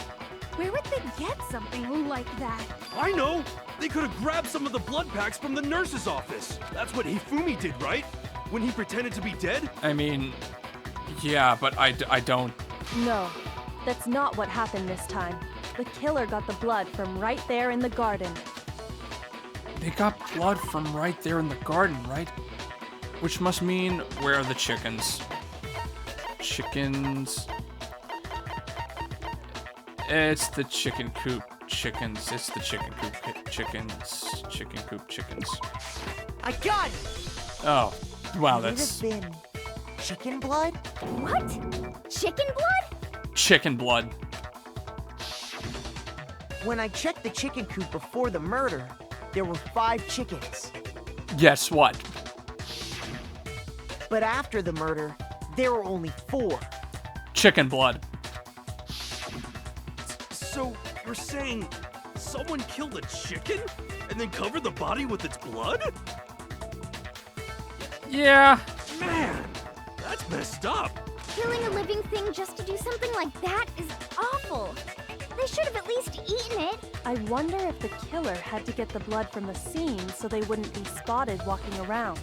Where would they get something like that? I know! They could have grabbed some of the blood packs from the nurse's office. That's what Hifumi did, right? When he pretended to be dead? I mean, yeah, but I don't... No, that's not what happened this time. The killer got the blood from right there in the garden. They got blood from right there in the garden, right? Which must mean, where are the chickens? Chickens... It's the chicken coop chickens. It's the chicken coop chickens. Chicken coop chickens. I got it! Oh, wow, Could that's... it have been chicken blood? What? Chicken blood? Chicken blood. When I checked the chicken coop before the murder, there were 5 chickens. Guess what? But after the murder, there were only 4. Chicken blood. So, you're saying someone killed a chicken and then covered the body with its blood? Yeah. Man, that's messed up. Killing a living thing just to do something like that is awful. They should have at least eaten it. I wonder if the killer had to get the blood from the scene so they wouldn't be spotted walking around.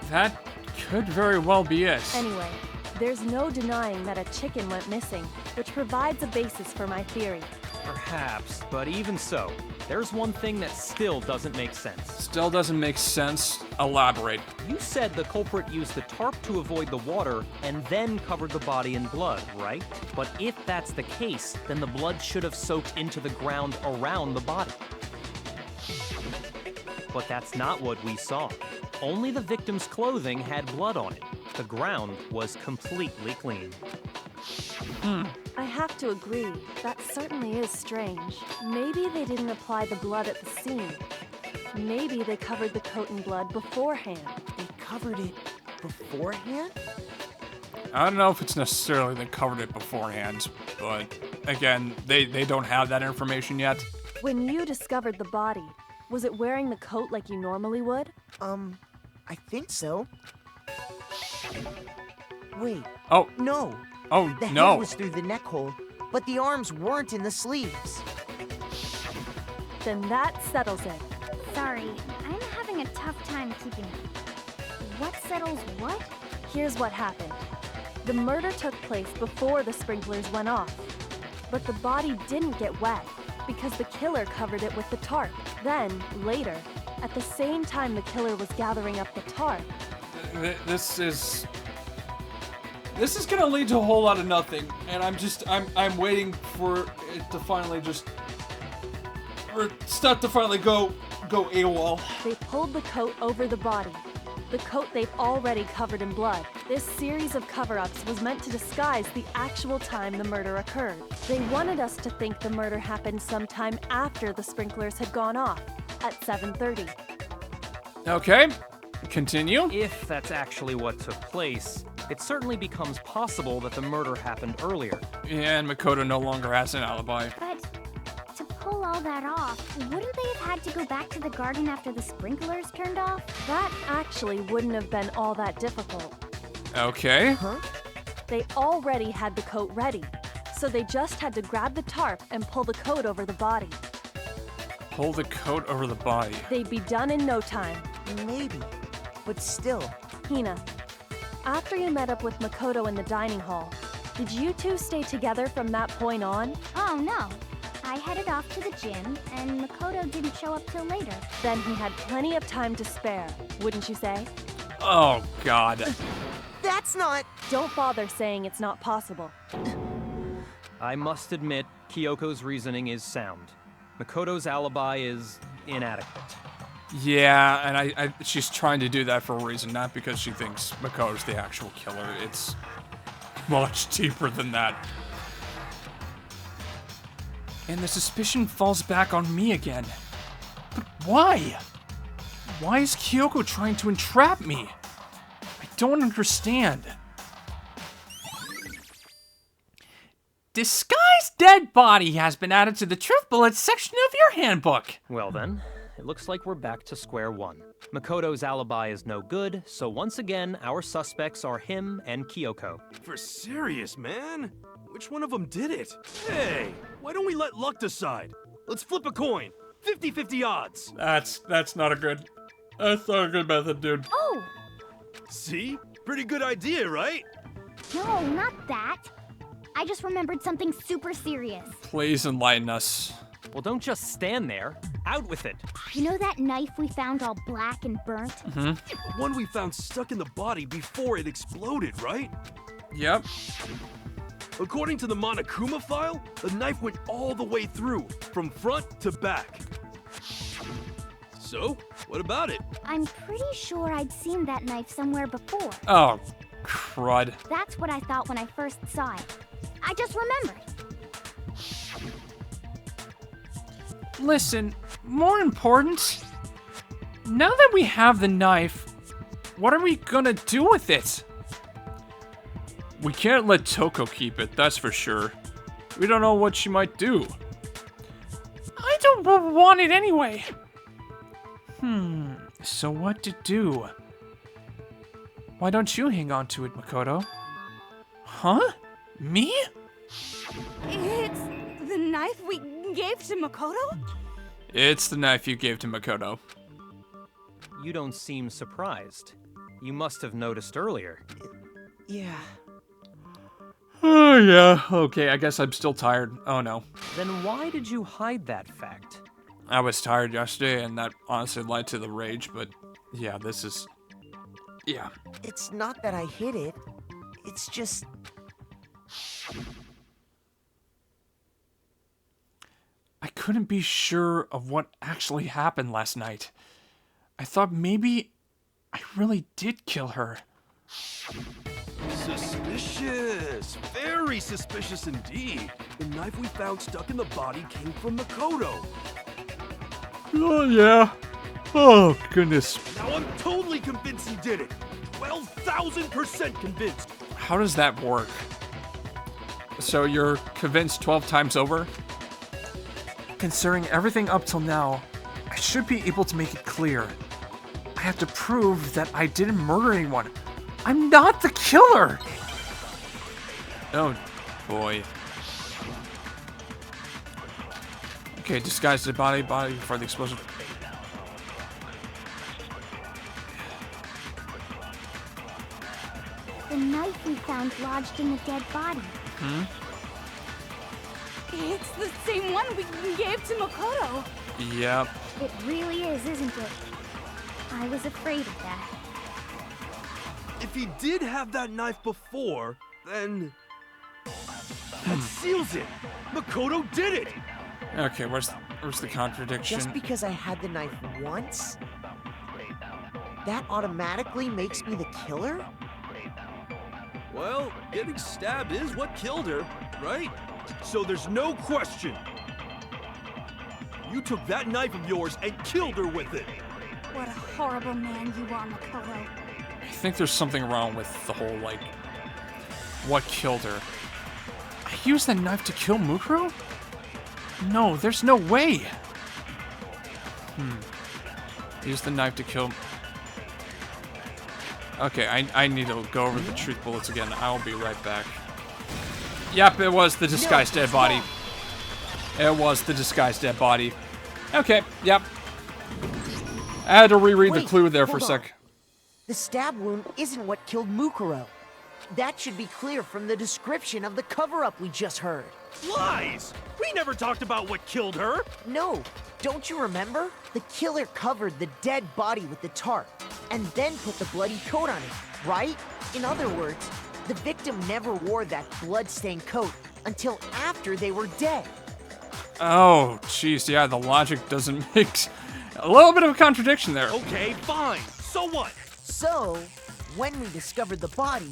That could very well be it. Anyway, there's no denying that a chicken went missing, which provides a basis for my theory. Perhaps, but even so, there's one thing that still doesn't make sense. Still doesn't make sense. Elaborate. You said the culprit used the tarp to avoid the water and then covered the body in blood, right? But if that's the case, then the blood should have soaked into the ground around the body. But that's not what we saw. Only the victim's clothing had blood on it. The ground was completely clean. I have to agree, that certainly is strange. Maybe they didn't apply the blood at the scene. Maybe they covered the coat in blood beforehand. They covered it beforehand? I don't know if it's necessarily they covered it beforehand, but again, they don't have that information yet. When you discovered the body, was it wearing the coat like you normally would? I think so. Wait. Oh. No. Oh, The no. head was through the neck hole, but the arms weren't in the sleeves. Then that settles it. Sorry, I'm having a tough time keeping up. What settles what? Here's what happened. The murder took place before the sprinklers went off. But the body didn't get wet because the killer covered it with the tarp. Then, later, at the same time the killer was gathering up the tarp, This is gonna lead to a whole lot of nothing, and I'm waiting for it to finally for stuff to finally go AWOL. they pulled the coat over the body. The coat they've already covered in blood. This series of cover-ups was meant to disguise the actual time the murder occurred. They wanted us to think the murder happened sometime after the sprinklers had gone off, at 7:30. Okay, continue. If that's actually what took place, it certainly becomes possible that the murder happened earlier. And Makoto no longer has an alibi. But to pull all that off, wouldn't they have had to go back to the garden after the sprinklers turned off? That actually wouldn't have been all that difficult. Okay. Huh? They already had the coat ready, so they just had to grab the tarp and pull the coat over the body. Pull the coat over the body. They'd be done in no time. Maybe. But still. Hina, after you met up with Makoto in the dining hall, did you two stay together from that point on? Oh no. I headed off to the gym, and Makoto didn't show up till later. Then he had plenty of time to spare, wouldn't you say? Oh, God. That's not... Don't bother saying it's not possible. I must admit, Kyoko's reasoning is sound. Makoto's alibi is inadequate. Yeah, and she's trying to do that for a reason, not because she thinks Makoto's the actual killer. It's much deeper than that. And the suspicion falls back on me again. But why? Why is Kyoko trying to entrap me? I don't understand. Disguised dead body has been added to the Truth Bullets section of your handbook. Well then, it looks like we're back to square one. Makoto's alibi is no good, so once again, our suspects are him and Kyoko. For serious, man? Which one of them did it? Hey, why don't we let luck decide? Let's flip a coin. 50-50 odds. That's not a good method, dude. Oh! See? Pretty good idea, right? No, not that. I just remembered something super serious. Please enlighten us. Well, don't just stand there. Out with it. You know that knife we found all black and burnt? The one we found stuck in the body before it exploded, right? Yep. According to the Monokuma file, the knife went all the way through, from front to back. So, what about it? I'm pretty sure I'd seen that knife somewhere before. Oh, crud. That's what I thought when I first saw it. I just remembered. Listen, more important, now that we have the knife, what are we gonna do with it? We can't let Toko keep it, that's for sure. We don't know what she might do. I don't want it anyway. So what to do? Why don't you hang on to it, Makoto? Huh? Me? It's the knife we gave to Makoto? It's the knife you gave to Makoto. You don't seem surprised. You must have noticed earlier. Yeah. Oh, yeah. Okay, I guess I'm still tired. Oh, no. Then why did you hide that fact? I was tired yesterday, and that honestly led to the rage, but yeah, this is... Yeah. It's not that I hid it. It's just... I couldn't be sure of what actually happened last night. I thought maybe I really did kill her. Suspicious. Very suspicious indeed. The knife we found stuck in the body came from Makoto. Oh, yeah. Oh, goodness. Now I'm totally convinced he did it. 12,000% convinced. How does that work? So you're convinced 12 times over? Considering everything up till now, I should be able to make it clear. I have to prove that I didn't murder anyone. I'm not the killer! Oh, boy. Okay, disguise the body before the explosion. The knife we found lodged in the dead body. It's the same one we gave to Makoto. Yep. It really is, isn't it? I was afraid of that. If he did have that knife before, then... That seals it! Makoto did it! Okay, where's the contradiction? Just because I had the knife once, that automatically makes me the killer? Well, getting stabbed is what killed her, right? So there's no question. You took that knife of yours and killed her with it. What a horrible man you are, Makoto. I think there's something wrong with the whole, like, what killed her. I used the knife to kill Mukuro? No, there's no way. Use the knife to kill... Okay, I need to go over the truth bullets again. I'll be right back. Yep, it was the disguised dead body. It was the disguised dead body. Okay, yep. I had to reread the clue there for a sec. The stab wound isn't what killed Mukuro. That should be clear from the description of the cover-up we just heard. Lies! We never talked about what killed her! No, don't you remember? The killer covered the dead body with the tarp, and then put the bloody coat on it, right? In other words, the victim never wore that blood-stained coat until after they were dead. Oh, jeez, yeah, the logic doesn't make... A little bit of a contradiction there. Okay, fine. So what? So, when we discovered the body,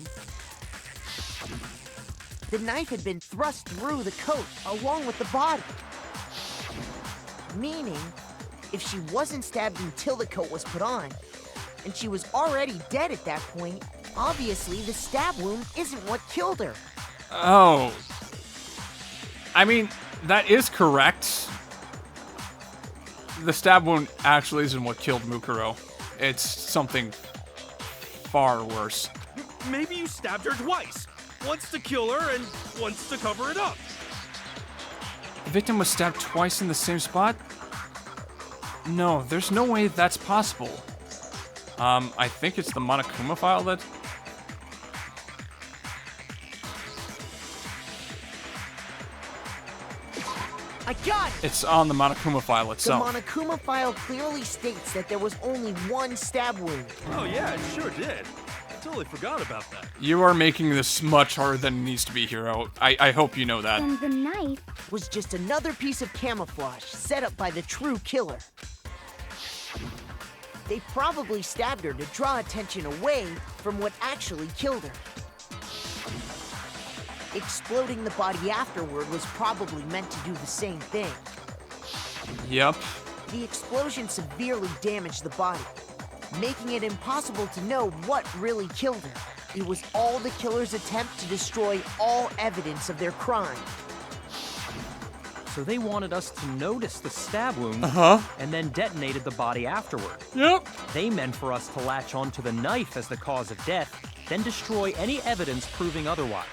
the knife had been thrust through the coat along with the body. Meaning, if she wasn't stabbed until the coat was put on, and she was already dead at that point, obviously the stab wound isn't what killed her. Oh. I mean, that is correct. The stab wound actually isn't what killed Mukuro. It's something far worse. Maybe you stabbed her twice. Once to kill her and once to cover it up. The victim was stabbed twice in the same spot? No, there's no way that's possible. I think it's the Monokuma file that... I got it! It's on the Monokuma file The itself. Monokuma file clearly states that there was only one stab wound. Oh yeah, it sure did. I totally forgot about that. You are making this much harder than it needs to be, Hiro. I hope you know that. And the knife Was just another piece of camouflage set up by the true killer. They probably stabbed her to draw attention away from what actually killed her. Exploding the body afterward was probably meant to do the same thing. Yep. The explosion severely damaged the body, making it impossible to know what really killed her. It was all the killer's attempt to destroy all evidence of their crime. So they wanted us to notice the stab wound and then detonated the body afterward. Yep. They meant for us to latch onto the knife as the cause of death, then destroy any evidence proving otherwise.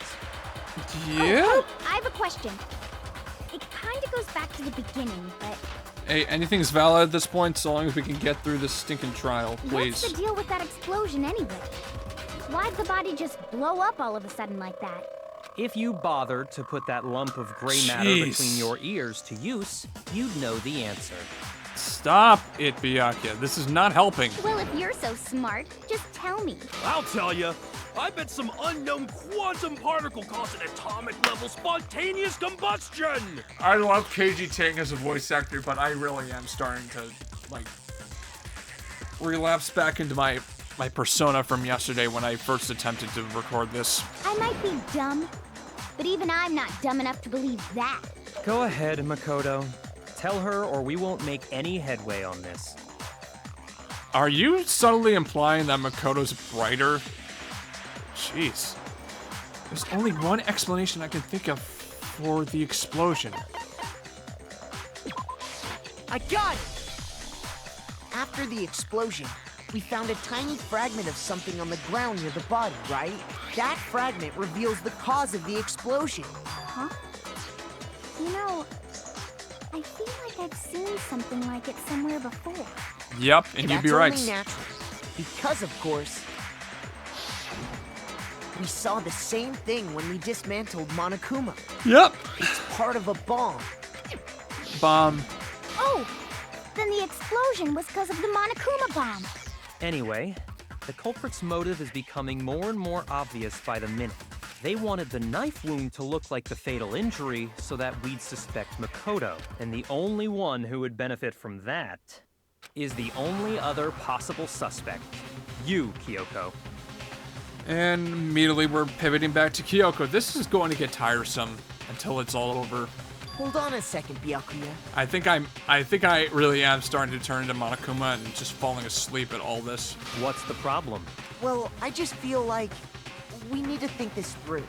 Yeah? Oh, I have a question. It kind of goes back to the beginning, but Hey, anything's valid at this point, so long as we can get through this stinking trial, please. what's the deal with that explosion anyway? Why'd the body just blow up all of a sudden like that? If you bothered to put that lump of gray matter Jeez. between your ears to use, you'd know the answer. Stop it, Byakuya. This is not helping. Well, if you're so smart, just tell me. I'll tell you. I bet some unknown quantum particle caused an atomic-level spontaneous combustion! I love KG Tang as a voice actor, but I really am starting to, like, relapse back into my persona from yesterday when I first attempted to record this. I might be dumb, but even I'm not dumb enough to believe that. Go ahead, Makoto. Tell her or we won't make any headway on this. Are you subtly implying that Makoto's brighter? Jeez. There's only one explanation I can think of for the explosion. I got it! After the explosion, we found a tiny fragment of something on the ground near the body, right? That fragment reveals the cause of the explosion. Huh? You know, I feel like I've seen something like it somewhere before. Yep, and you'd be right. That's only natural. Because, of course, we saw the same thing when we dismantled Monokuma. Yep. It's part of a bomb. Bomb. Oh! Then the explosion was because of the Monokuma bomb. Anyway, the culprit's motive is becoming more and more obvious by the minute. They wanted the knife wound to look like the fatal injury so that we'd suspect Makoto. And the only one who would benefit from that is the only other possible suspect. You, Kyoko. And immediately we're pivoting back to Kyoko. This is going to get tiresome until it's all over. Hold on a second, Byakuya. I think I really am starting to turn into Monokuma and just falling asleep at all this. What's the problem? Well, I just feel like we need to think this through.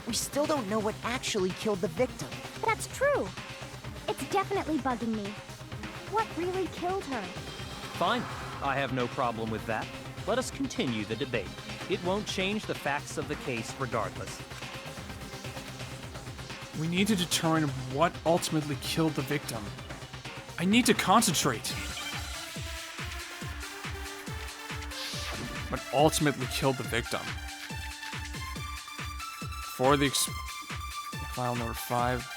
We still don't know what actually killed the victim. That's true. It's definitely bugging me. What really killed her? Fine. I have no problem with that. Let us continue the debate. It won't change the facts of the case regardless. We need to determine what ultimately killed the victim. I need to concentrate. What ultimately killed the victim? For the file number 5.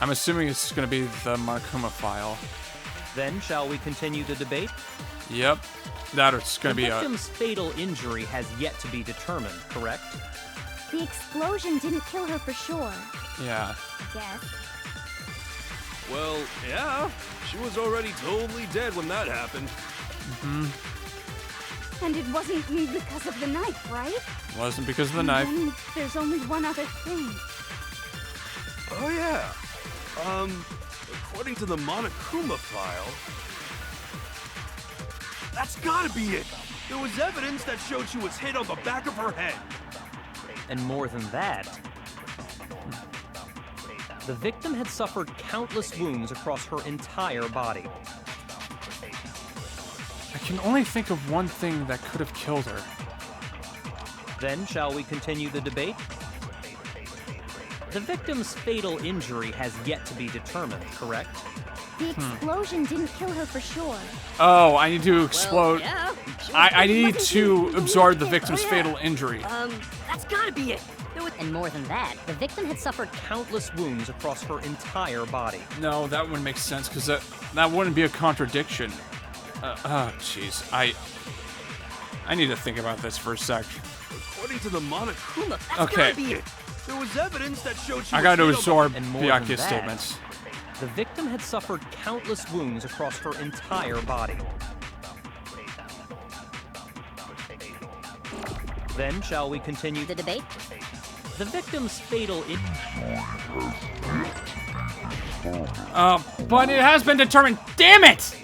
I'm assuming it's going to be the Monokuma file. Then, shall we continue the debate? Yep. That it's going to be The victim's fatal injury has yet to be determined, correct? The explosion didn't kill her for sure. Yeah. I guess. Well, yeah. She was already totally dead when that happened. And it wasn't because of the knife, right? Wasn't because of the knife. Then there's only one other thing. Oh, yeah. According to the Monokuma file, that's gotta be it. There was evidence that showed she was hit on the back of her head. And more than that, the victim had suffered countless wounds across her entire body. I can only think of one thing that could have killed her. Then, shall we continue the debate? The victim's fatal injury has yet to be determined, correct? The explosion didn't kill her for sure. Oh, I need to explode. Yeah. I need to absorb the victim's fatal injury. That's gotta be it. And more than that, The victim had suffered countless wounds across her entire body. No, that wouldn't make sense because that wouldn't be a contradiction. Jeez. I need to think about this for a sec. According to the Monokuma, that's Okay. gotta be it. There was evidence that showed she I was got to hit on the- absorb And more than Byakuya's that, statements. The victim had suffered countless wounds across her entire body. Then, shall we continue the debate? The victim's fatal But it has been determined. Damn it!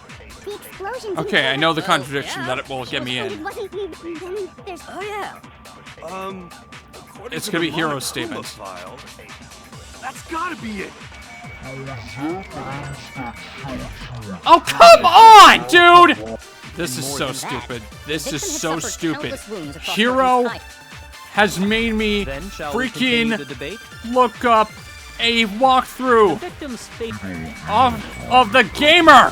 The explosion didn't Okay, kill I her. know the contradiction that it will get me And in. it wasn't then there's Oh yeah. According It's to gonna the be Hiro's Monokuma statement. file, that's gotta be it. Oh, come on, dude! This is more so than that, stupid. This victim is had so suffered stupid. countless wounds across her Hiro entire- has made me Then, shall we continue the freaking debate? look up a The walkthrough victim's fatal... of the gamer.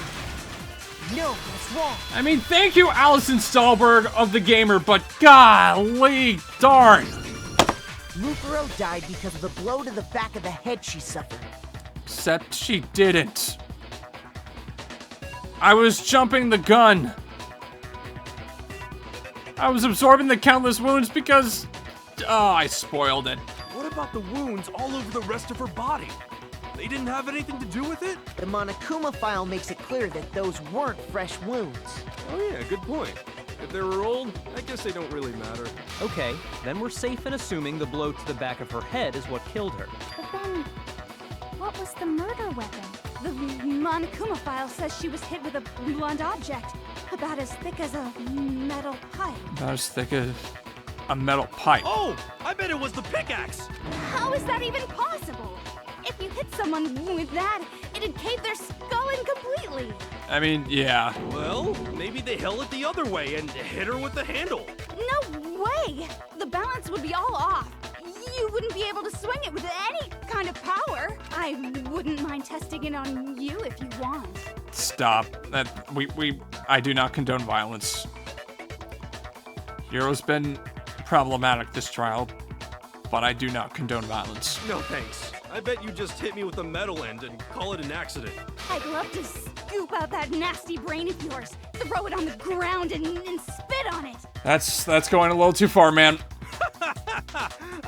No, that's wrong. I mean, thank you, Allison Stahlberg of the gamer, but golly darn. Mukuro died because of the blow to the back of the head she suffered. Except she didn't. I was jumping the gun. I was absorbing the countless wounds because... Oh, I spoiled it. What about the wounds all over the rest of her body? They didn't have anything to do with it? The Monokuma file makes it clear that those weren't fresh wounds. Oh yeah, good point. If they were old, I guess they don't really matter. Okay, then we're safe in assuming the blow to the back of her head is what killed her. But then what was the murder weapon? The Monokuma file says she was hit with a blunt object, about as thick as a metal pipe. About as thick as a metal pipe. Oh, I bet it was the pickaxe. How is that even possible? If you hit someone with that, It'd cave their skull in completely. I mean, yeah. Well, maybe they held it the other way and hit her with the handle. No way! The balance would be all off. You wouldn't be able to swing it with any kind of power. I wouldn't mind testing it on you if you want. Stop. I do not condone violence. Hiro's been problematic this trial, but I do not condone violence. No thanks. I bet you just hit me with the metal end and call it an accident. I'd love to scoop out that nasty brain of yours, throw it on the ground, and spit on it. That's going a little too far, man.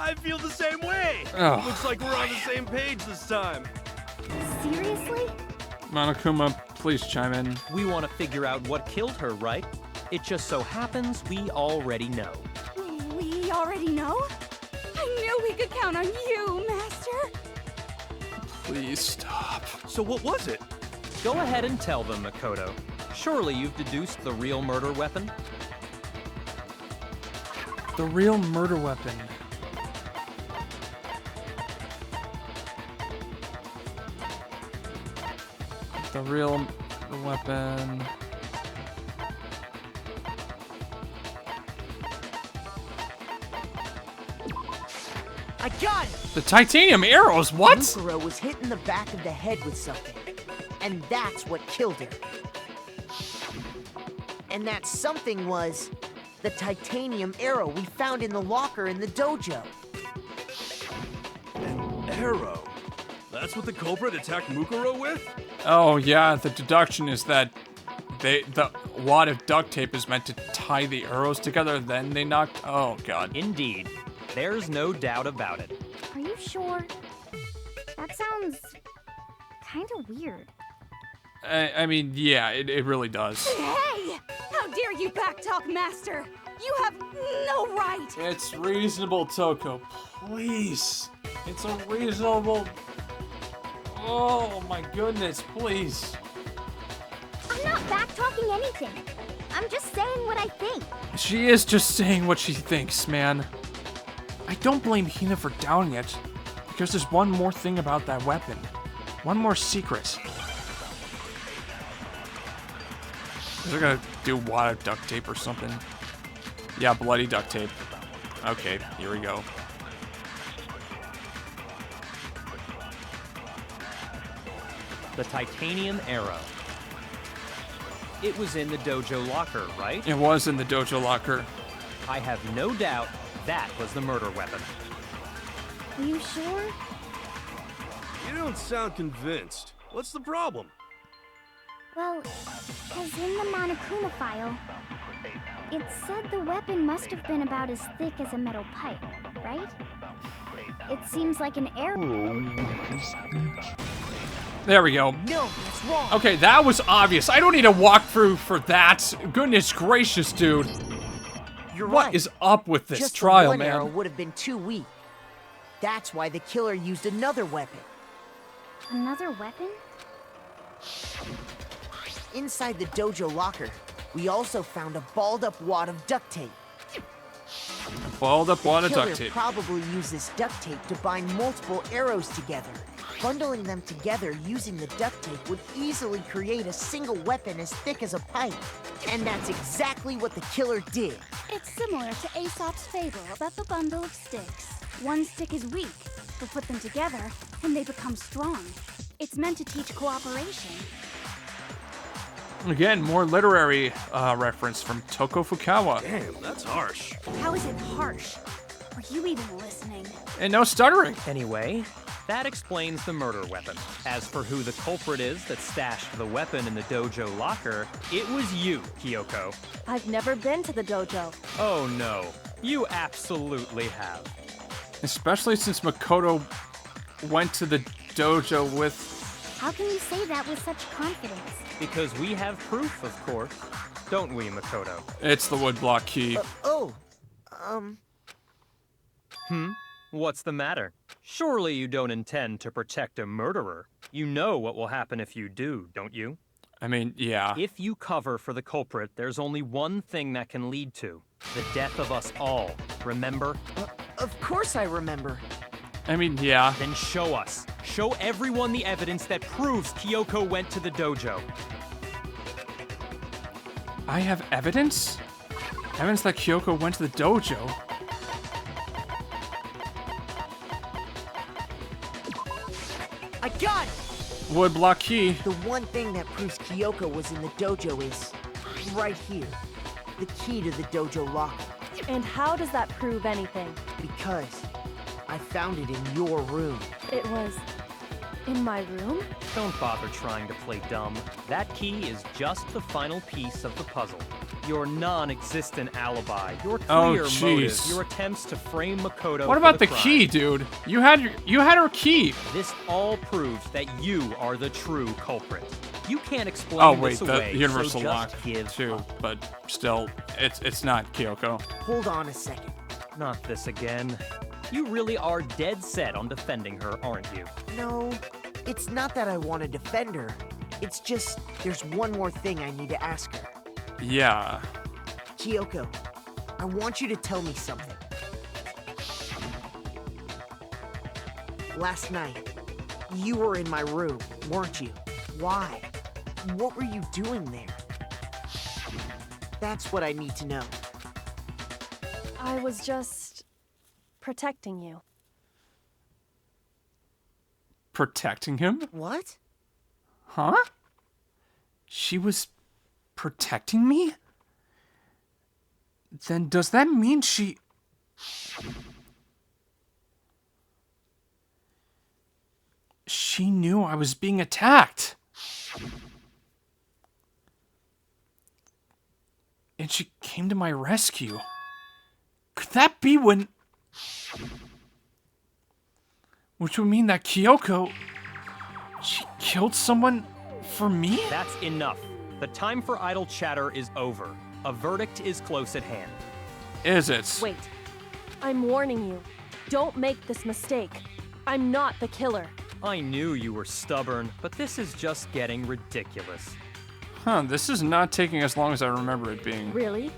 I feel the same way. Oh. Looks like we're on the same page this time. Seriously? Monokuma, please chime in. We want to figure out what killed her, right? It just so happens we already know. We already know? I knew we could count on you, Master. Please stop. So what was it? Go ahead and tell them, Makoto. Surely you've deduced the real murder weapon? The real murder weapon. The real weapon. I got it! The titanium arrows, what? Hiro was hit in the back of the head with something, and that's what killed her. And that something was the titanium arrow we found in the locker in the dojo. An arrow? That's what the culprit attacked Mukuro with? Oh yeah, the deduction is that the wad of duct tape is meant to tie the arrows together, then they knocked. Oh god. Indeed. There's no doubt about it. Are you sure? That sounds kind of weird. I mean, yeah, it really does. Hey! How dare you backtalk, Master? You have no right! It's reasonable, Toko. Please. It's a reasonable. Oh my goodness, please. I'm not backtalking anything. I'm just saying what I think. She is just saying what she thinks, man. I don't blame Hina for doubting it, because there's one more thing about that weapon. One more secret. Is it gonna do wad of duct tape or something? Yeah, bloody duct tape. Okay, here we go. The titanium arrow. It was in the dojo locker, right? It was in the dojo locker. I have no doubt that was the murder weapon. Are you sure? You don't sound convinced. What's the problem? Well, because in the Monokuma file, it said the weapon must have been about as thick as a metal pipe, right? It seems like an arrow. There we go. No, it's wrong. Okay, that was obvious. I don't need a walkthrough for that. Goodness gracious, dude. You're What right. is up with this Just trial, the one arrow man? would have been too weak. That's why the killer used another weapon. Another weapon? Inside the dojo locker, we also found a balled-up wad of duct tape. Balled up wad of Killer duct tape. probably used this duct tape to bind multiple arrows together. Bundling them together using the duct tape would easily create a single weapon as thick as a pipe. And that's exactly what the killer did. It's similar to Aesop's fable about the bundle of sticks. One stick is weak, but put them together, and they become strong. It's meant to teach cooperation. Again, more literary reference from Toko Fukawa. Damn, that's harsh. How is it harsh? Are you even listening? And no stuttering. Anyway, that explains the murder weapon. As for who the culprit is that stashed the weapon in the dojo locker, it was you, Kyoko. I've never been to the dojo. Oh no, you absolutely have. Especially since Makoto went to the dojo with... How can you say that with such confidence? Because we have proof, of course. Don't we, Makoto? It's the woodblock key. What's the matter? Surely you don't intend to protect a murderer. You know what will happen if you do, don't you? I mean, yeah. If you cover for the culprit, there's only one thing that can lead to the death of us all. Remember? Of course I remember. I mean, yeah. Then show us. Show everyone the evidence that proves Kyoko went to the dojo. I have evidence? Evidence that Kyoko went to the dojo? I got it! Woodblock key. The one thing that proves Kyoko was in the dojo is right here. The key to the dojo locker. And how does that prove anything? Because I found it in your room. It was in my room? Don't bother trying to play dumb. That key is just the final piece of the puzzle. Your non-existent alibi, your clear motive, your attempts to frame Makoto. What about the crime. key, dude? You had her key. This all proves that you are the true culprit. You can't explain Oh wait, this the away, universal so lock just give too, up. but still, it's not Kyoko. Hold on a second. Not this again. You really are dead set on defending her, aren't you? No, it's not that I want to defend her. It's just there's one more thing I need to ask her. Yeah. Kyoko, I want you to tell me something. Last night, you were in my room, weren't you? Why? What were you doing there? That's what I need to know. I was just protecting you. Protecting him? What? Huh? She was protecting me? Then does that mean she... She knew I was being attacked. And she came to my rescue. Could that be when... Which would mean that Kyoko... She killed someone for me? That's enough. The time for idle chatter is over. A verdict is close at hand. Is it? Wait. I'm warning you. Don't make this mistake. I'm not the killer. I knew you were stubborn, but this is just getting ridiculous. Huh, this is not taking as long as I remember it being. Really?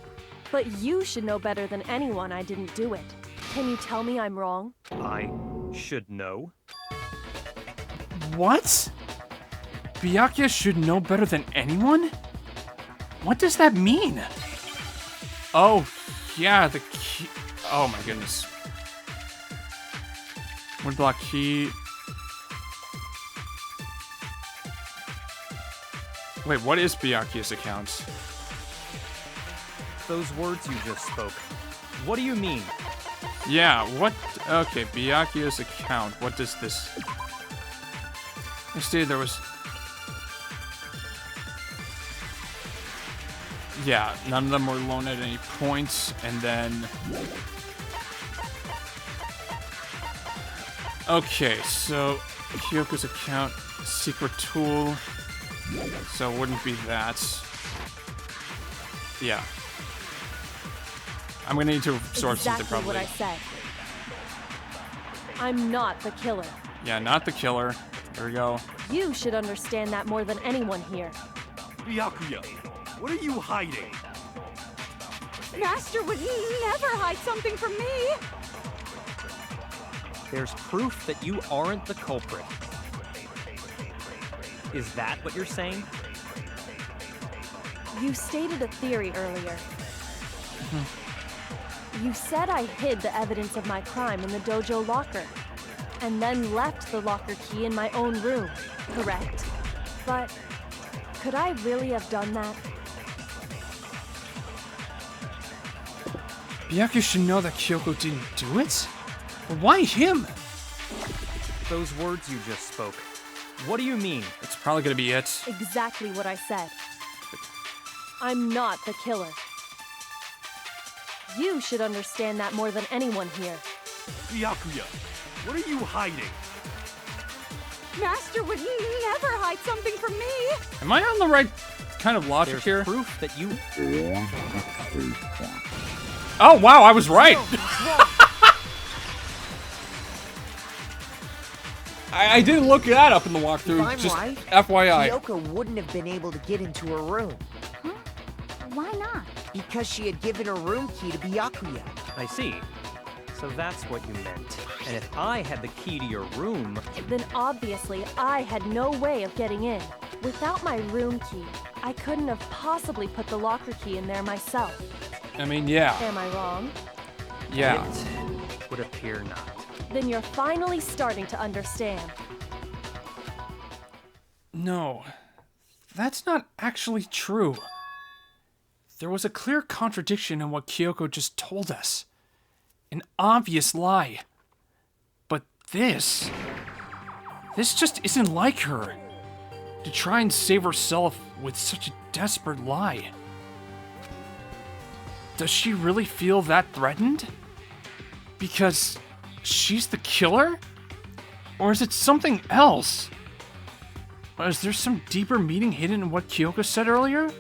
But you should know better than anyone I didn't do it. Can you tell me I'm wrong? I should know. What? Byakuya should know better than anyone? What does that mean? Oh, yeah, the key. Oh my goodness. Woodblock key. Wait, what is Byakuya's account? Those words you just spoke. What do you mean? Yeah, what? Okay, Byakuya's account. What does this... I stated there was... Yeah, none of them were alone at any point, and then... Okay, so Kyoko's account, secret tool, so it wouldn't be that. Yeah. I'm gonna need to source something Exactly probably. what I said. I'm not the killer. Yeah, not the killer. There we go. You should understand that more than anyone here. Byakuya, what are you hiding? Master would never hide something from me! There's proof that you aren't the culprit. Is that what you're saying? You stated a theory earlier. You said I hid the evidence of my crime in the dojo locker, and then left the locker key in my own room, correct? But could I really have done that? Byakuya should know that Kyoko didn't do it? But why him? Those words you just spoke. What do you mean? It's probably gonna be it. Exactly what I said. I'm not the killer. You should understand that more than anyone here. Byakuya, what are you hiding? Master would never hide something from me! Am I on the right kind of logic There's here? proof that you... Oh wow, I was right! I didn't look that up in the walkthrough, If I'm just right, FYI. Kyoko wouldn't have been able to get into her room Huh? Why not? because she had given her room key to Byakuya. I see. So that's what you meant. And if I had the key to your room... Then obviously I had no way of getting in. Without my room key, I couldn't have possibly put the locker key in there myself. I mean, yeah. Am I wrong? Yeah. It would appear not. Then you're finally starting to understand. No, that's not actually true. There was a clear contradiction in what Kyoko just told us. An obvious lie. But this just isn't like her. To try and save herself with such a desperate lie. Does she really feel that threatened? Because she's the killer? Or is it something else? Or is there some deeper meaning hidden in what Kyoko said earlier?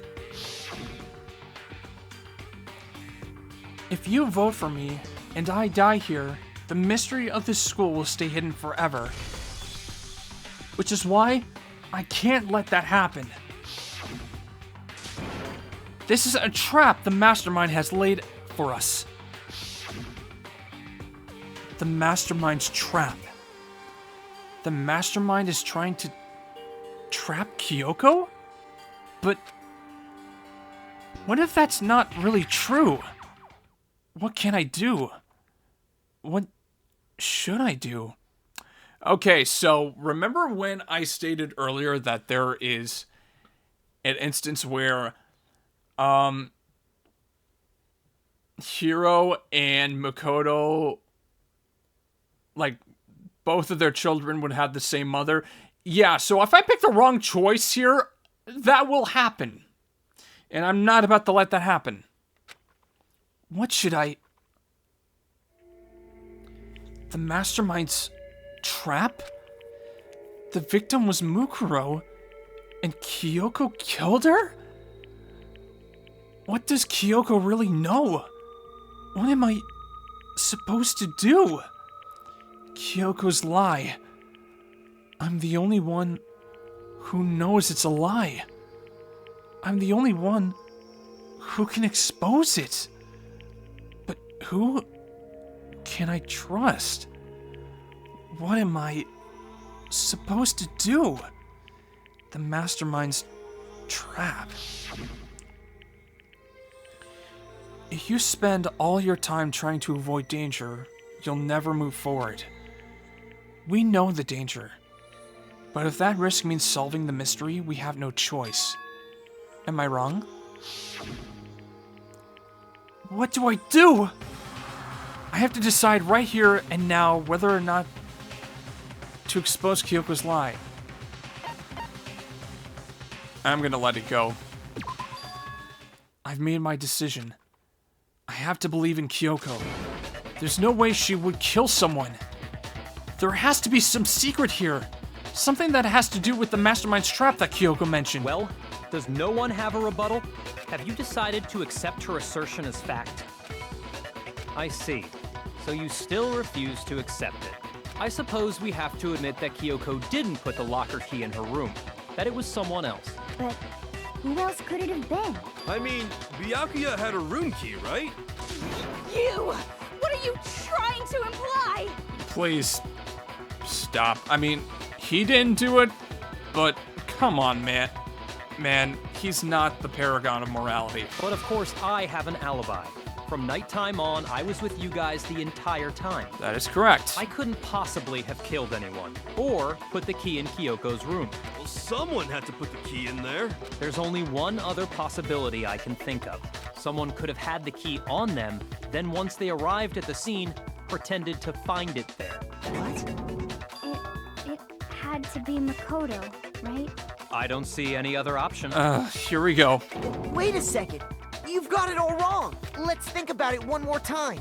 If you vote for me, and I die here, the mystery of this school will stay hidden forever. Which is why I can't let that happen. This is a trap the Mastermind has laid for us. The Mastermind's trap. The Mastermind is trying to trap Kyoko? But what if that's not really true? What can I do? What should I do? Okay, so remember when I stated earlier that there is an instance where Hiro and Makoto, like, both of their children would have the same mother? Yeah, so if I pick the wrong choice here, that will happen. And I'm not about to let that happen. What should I... The Mastermind's trap? The victim was Mukuro, and Kyoko killed her? What does Kyoko really know? What am I supposed to do? Kyoko's lie. I'm the only one who knows it's a lie. I'm the only one who can expose it. But who can I trust? What am I supposed to do? The Mastermind's trap. If you spend all your time trying to avoid danger, you'll never move forward. We know the danger. But if that risk means solving the mystery, we have no choice. Am I wrong? What do I do? I have to decide right here and now whether or not to expose Kyoko's lie. I'm gonna let it go. I've made my decision. I have to believe in Kyoko. There's no way she would kill someone. There has to be some secret here. Something that has to do with the Mastermind's trap that Kyoko mentioned. Well, does no one have a rebuttal? Have you decided to accept her assertion as fact? I see. So you still refuse to accept it. I suppose we have to admit that Kyoko didn't put the locker key in her room. That it was someone else. But who else could it have been? I mean, Byakuya had a room key, right? You! What are you trying to imply? Please, stop. I mean, he didn't do it, but come on, man. Man, he's not the paragon of morality. But of course, I have an alibi. From nighttime on, I was with you guys the entire time. That is correct. I couldn't possibly have killed anyone, or put the key in Kyoko's room. Well, someone had to put the key in there. There's only one other possibility I can think of. Someone could have had the key on them, then once they arrived at the scene, pretended to find it there. It had to be Makoto, right? I don't see any other option. Here we go. Wait a second. You've got it all wrong. Let's think about it one more time.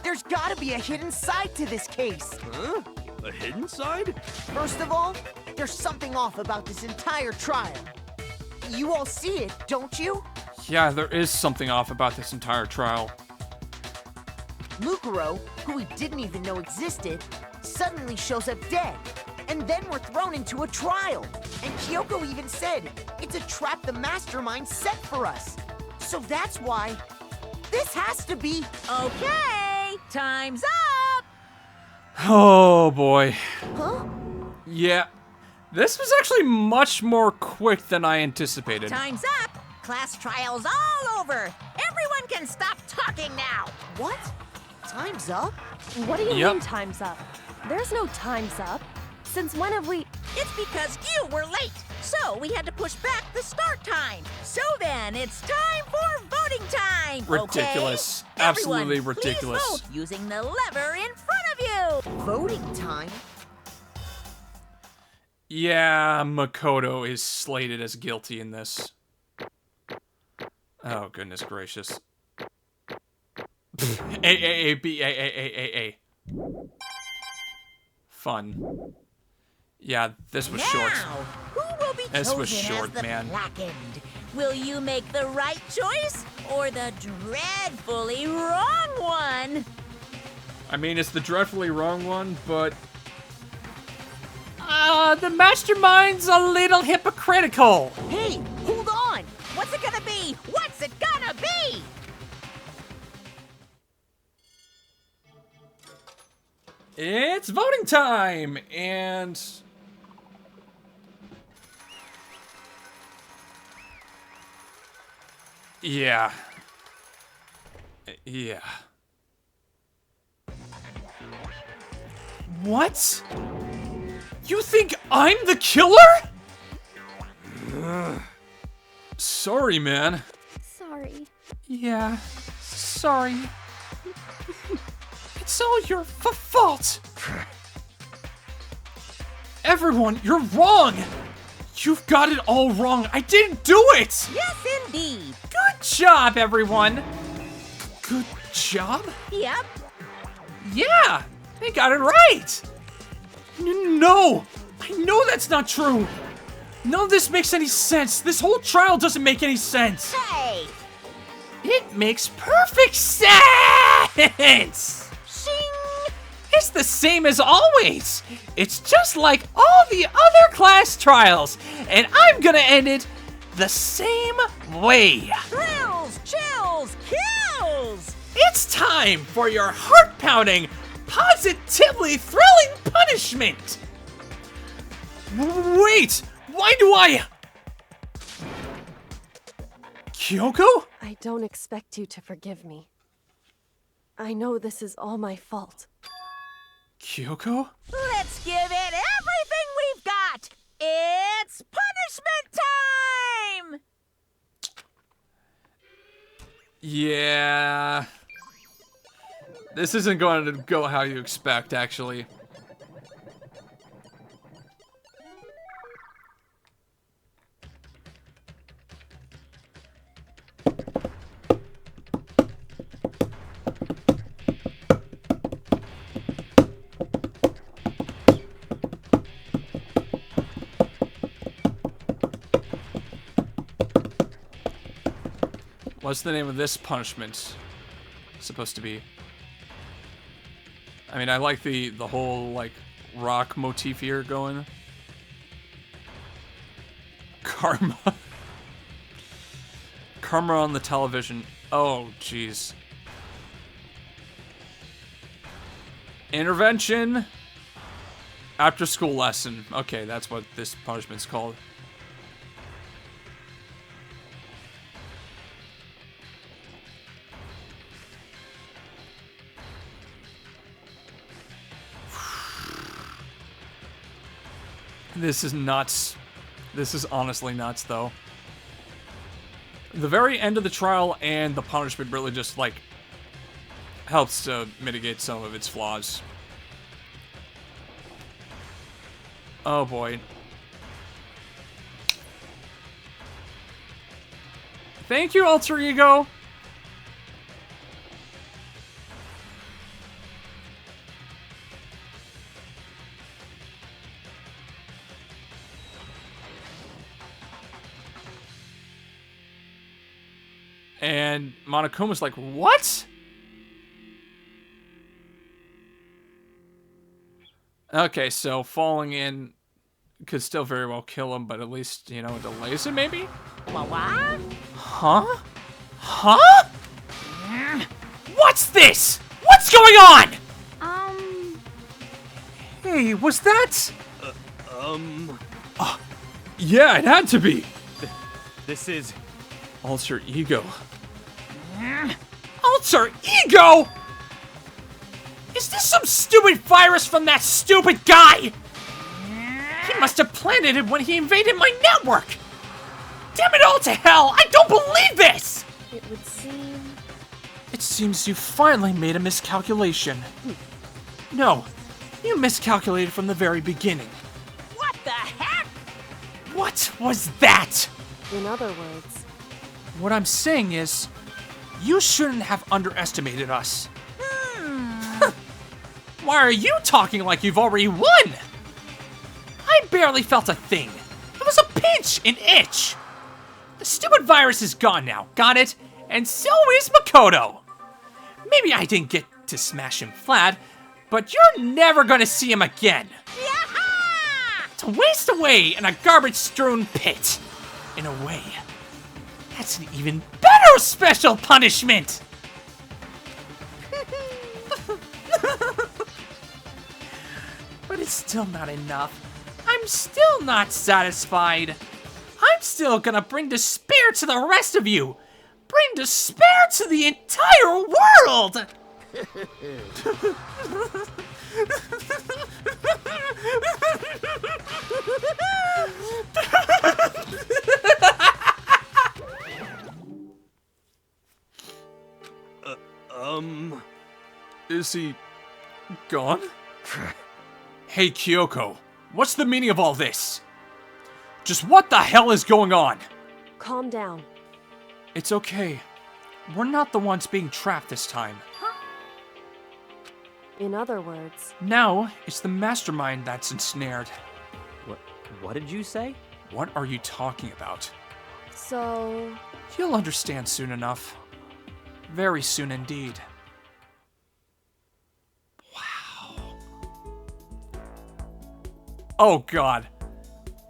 There's gotta be a hidden side to this case. Huh? A hidden side? First of all, there's something off about this entire trial. You all see it, don't you? Yeah, there is something off about this entire trial. Mukuro, who we didn't even know existed, suddenly shows up dead. And then we're thrown into a trial. And Kyoko even said, it's a trap the Mastermind set for us. So that's why this has to be... Okay, time's up! Oh boy. Huh? Yeah. This was actually much more quick than I anticipated. Time's up. Class trial's all over. Everyone can stop talking now. What? Time's up? What do you Yep. mean time's up? There's no time's up. Since when have we... It's because you were late. So we had to push back the start time. So then, it's time for voting time. Ridiculous. Okay? Absolutely Everyone, ridiculous. Please vote using the lever in front of you. Voting time? Yeah, Makoto is slated as guilty in this. Oh, goodness gracious. A. Fun. Yeah, this was short. Now, who will be This chosen was short, as the man. blackened? Will you make the right choice or the dreadfully wrong one? I mean, it's the dreadfully wrong one, but... The mastermind's a little hypocritical. Hey, hold on! What's it gonna be? What's it gonna be? It's voting time! And... Yeah. Yeah. What? You think I'm the killer? Sorry, man. Sorry. Yeah, sorry. It's all your fault. Everyone, you're wrong. You've got it all wrong. I didn't do it. Yes, indeed. Good job, everyone. Good job? Yep. Yeah, they got it right. No, I know that's not true. None of this makes any sense. This whole trial doesn't make any sense. Hey. It makes perfect sense. Shing. It's the same as always. It's just like all the other class trials, and I'm gonna end it the same way. Thrills, chills, kills. It's time for your heart-pounding, positively thrilling punishment. Wait, why do I... Kyoko? I don't expect you to forgive me. I know this is all my fault. Kyoko? Let's give it everything we've got. It's punishment time. Yeah. This isn't going to go how you expect, actually. What's the name of this punishment supposed to be? I mean, I like the whole, like, rock motif here going. Karma. Karma on the television. Oh, jeez. Intervention. After school lesson. Okay, that's what this punishment's called. This is nuts. This is honestly nuts, though. The very end of the trial and the punishment really just, like, helps to mitigate some of its flaws. Oh, boy. Thank you, Alter Ego! And Monokoma's like, what? Okay, so falling in could still very well kill him, but at least, you know, it delays him, maybe? What? Huh? Huh? What's this? What's going on? Hey, was that? Yeah, it had to be. This is... Alter ego. Alter ego? Is this some stupid virus from that stupid guy? He must have planted it when he invaded my network. Damn it all to hell! I don't believe this! It would seem... It seems you finally made a miscalculation. No, you miscalculated from the very beginning. What the heck? What was that? In other words, What I'm saying is, you shouldn't have underestimated us. Why are you talking like you've already won? I barely felt a thing. It was a pinch, an itch. The stupid virus is gone now, got it? And so is Makoto. Maybe I didn't get to smash him flat, but you're never gonna see him again. To waste away in a garbage-strewn pit. In a way, that's an even better special punishment! But it's still not enough. I'm still not satisfied. I'm still gonna bring despair to the rest of you. Bring despair to the entire world! Is he gone? Hey, Kyoko, what's the meaning of all this? Just what the hell is going on? calm down. It's okay. We're not the ones being trapped this time. In other words, Now, it's the mastermind that's ensnared. What did you say? What are you talking about? so... You'll understand soon enough. Very soon indeed. Wow. Oh god.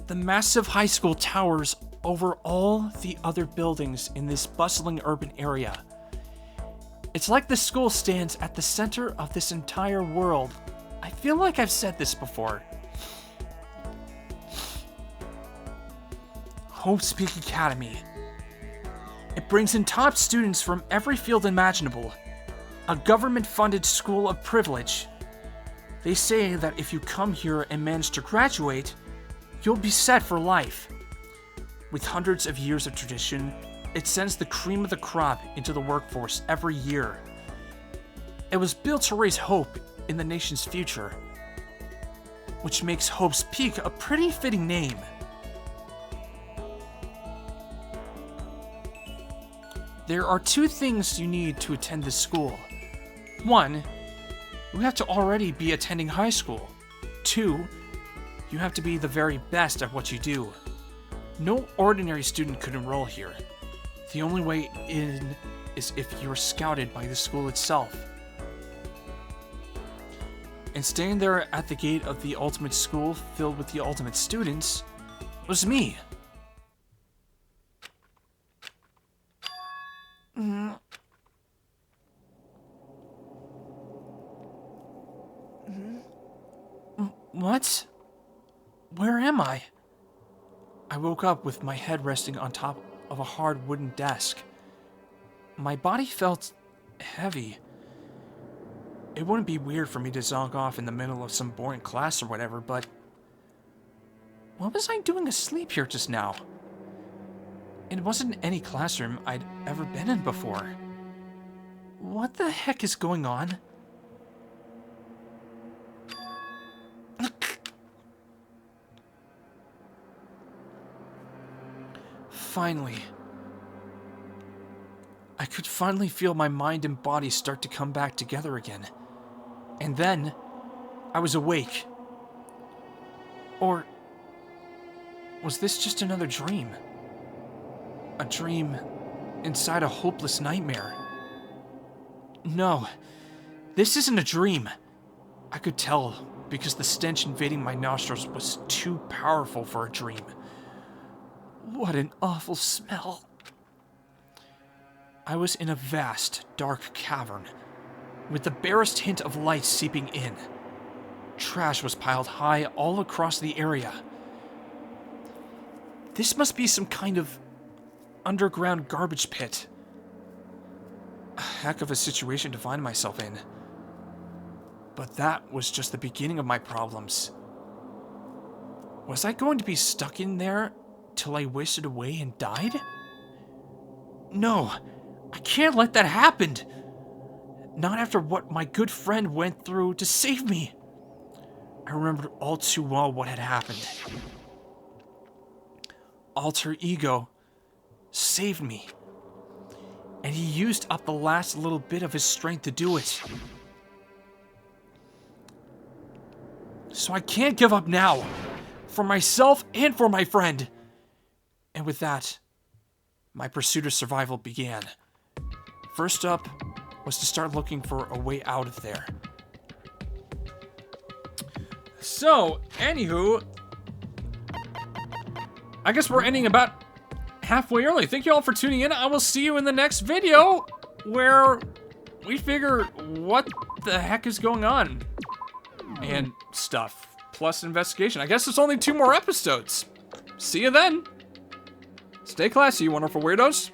The massive high school towers over all the other buildings in this bustling urban area. It's like the school stands at the center of this entire world. I feel like I've said this before. Hope's Peak Academy. It brings in top students from every field imaginable. A government-funded school of privilege. They say that if you come here and manage to graduate, you'll be set for life. With hundreds of years of tradition, it sends the cream of the crop into the workforce every year. It was built to raise hope in the nation's future, which makes Hope's Peak a pretty fitting name. There are two things you need to attend this school. One, you have to already be attending high school. Two, you have to be the very best at what you do. No ordinary student could enroll here. The only way in is if you're scouted by the school itself. And standing there at the gate of the ultimate school filled with the ultimate students was me. What? Where am I? I woke up with my head resting on top of a hard wooden desk. My body felt heavy. It wouldn't be weird for me to zonk off in the middle of some boring class or whatever, but what was I doing asleep here just now? It wasn't any classroom I'd ever been in before. What the heck is going on? Finally. I could finally feel my mind and body start to come back together again. And then, I was awake. Or was this just another dream? A dream inside a hopeless nightmare? No, this isn't a dream. I could tell because the stench invading my nostrils was too powerful for a dream. What an awful smell. I was in a vast, dark cavern, with the barest hint of light seeping in. trash was piled high all across the area. This must be some kind of underground garbage pit. A heck of a situation to find myself in. But that was just the beginning of my problems. Was I going to be stuck in there till I wasted away and died? No, I can't let that happen. Not after what my good friend went through to save me. I remembered all too well what had happened. Alter Ego saved me. And he used up the last little bit of his strength to do it. So I can't give up now. For myself and for my friend. And with that, my pursuit of survival began. First up was to start looking for a way out of there. So, anywho, I guess we're ending about halfway early. Thank you all for tuning in. I will see you in the next video where we figure what the heck is going on and stuff. Plus investigation. I guess it's only 2 more episodes. See you then. Stay classy, you wonderful weirdos.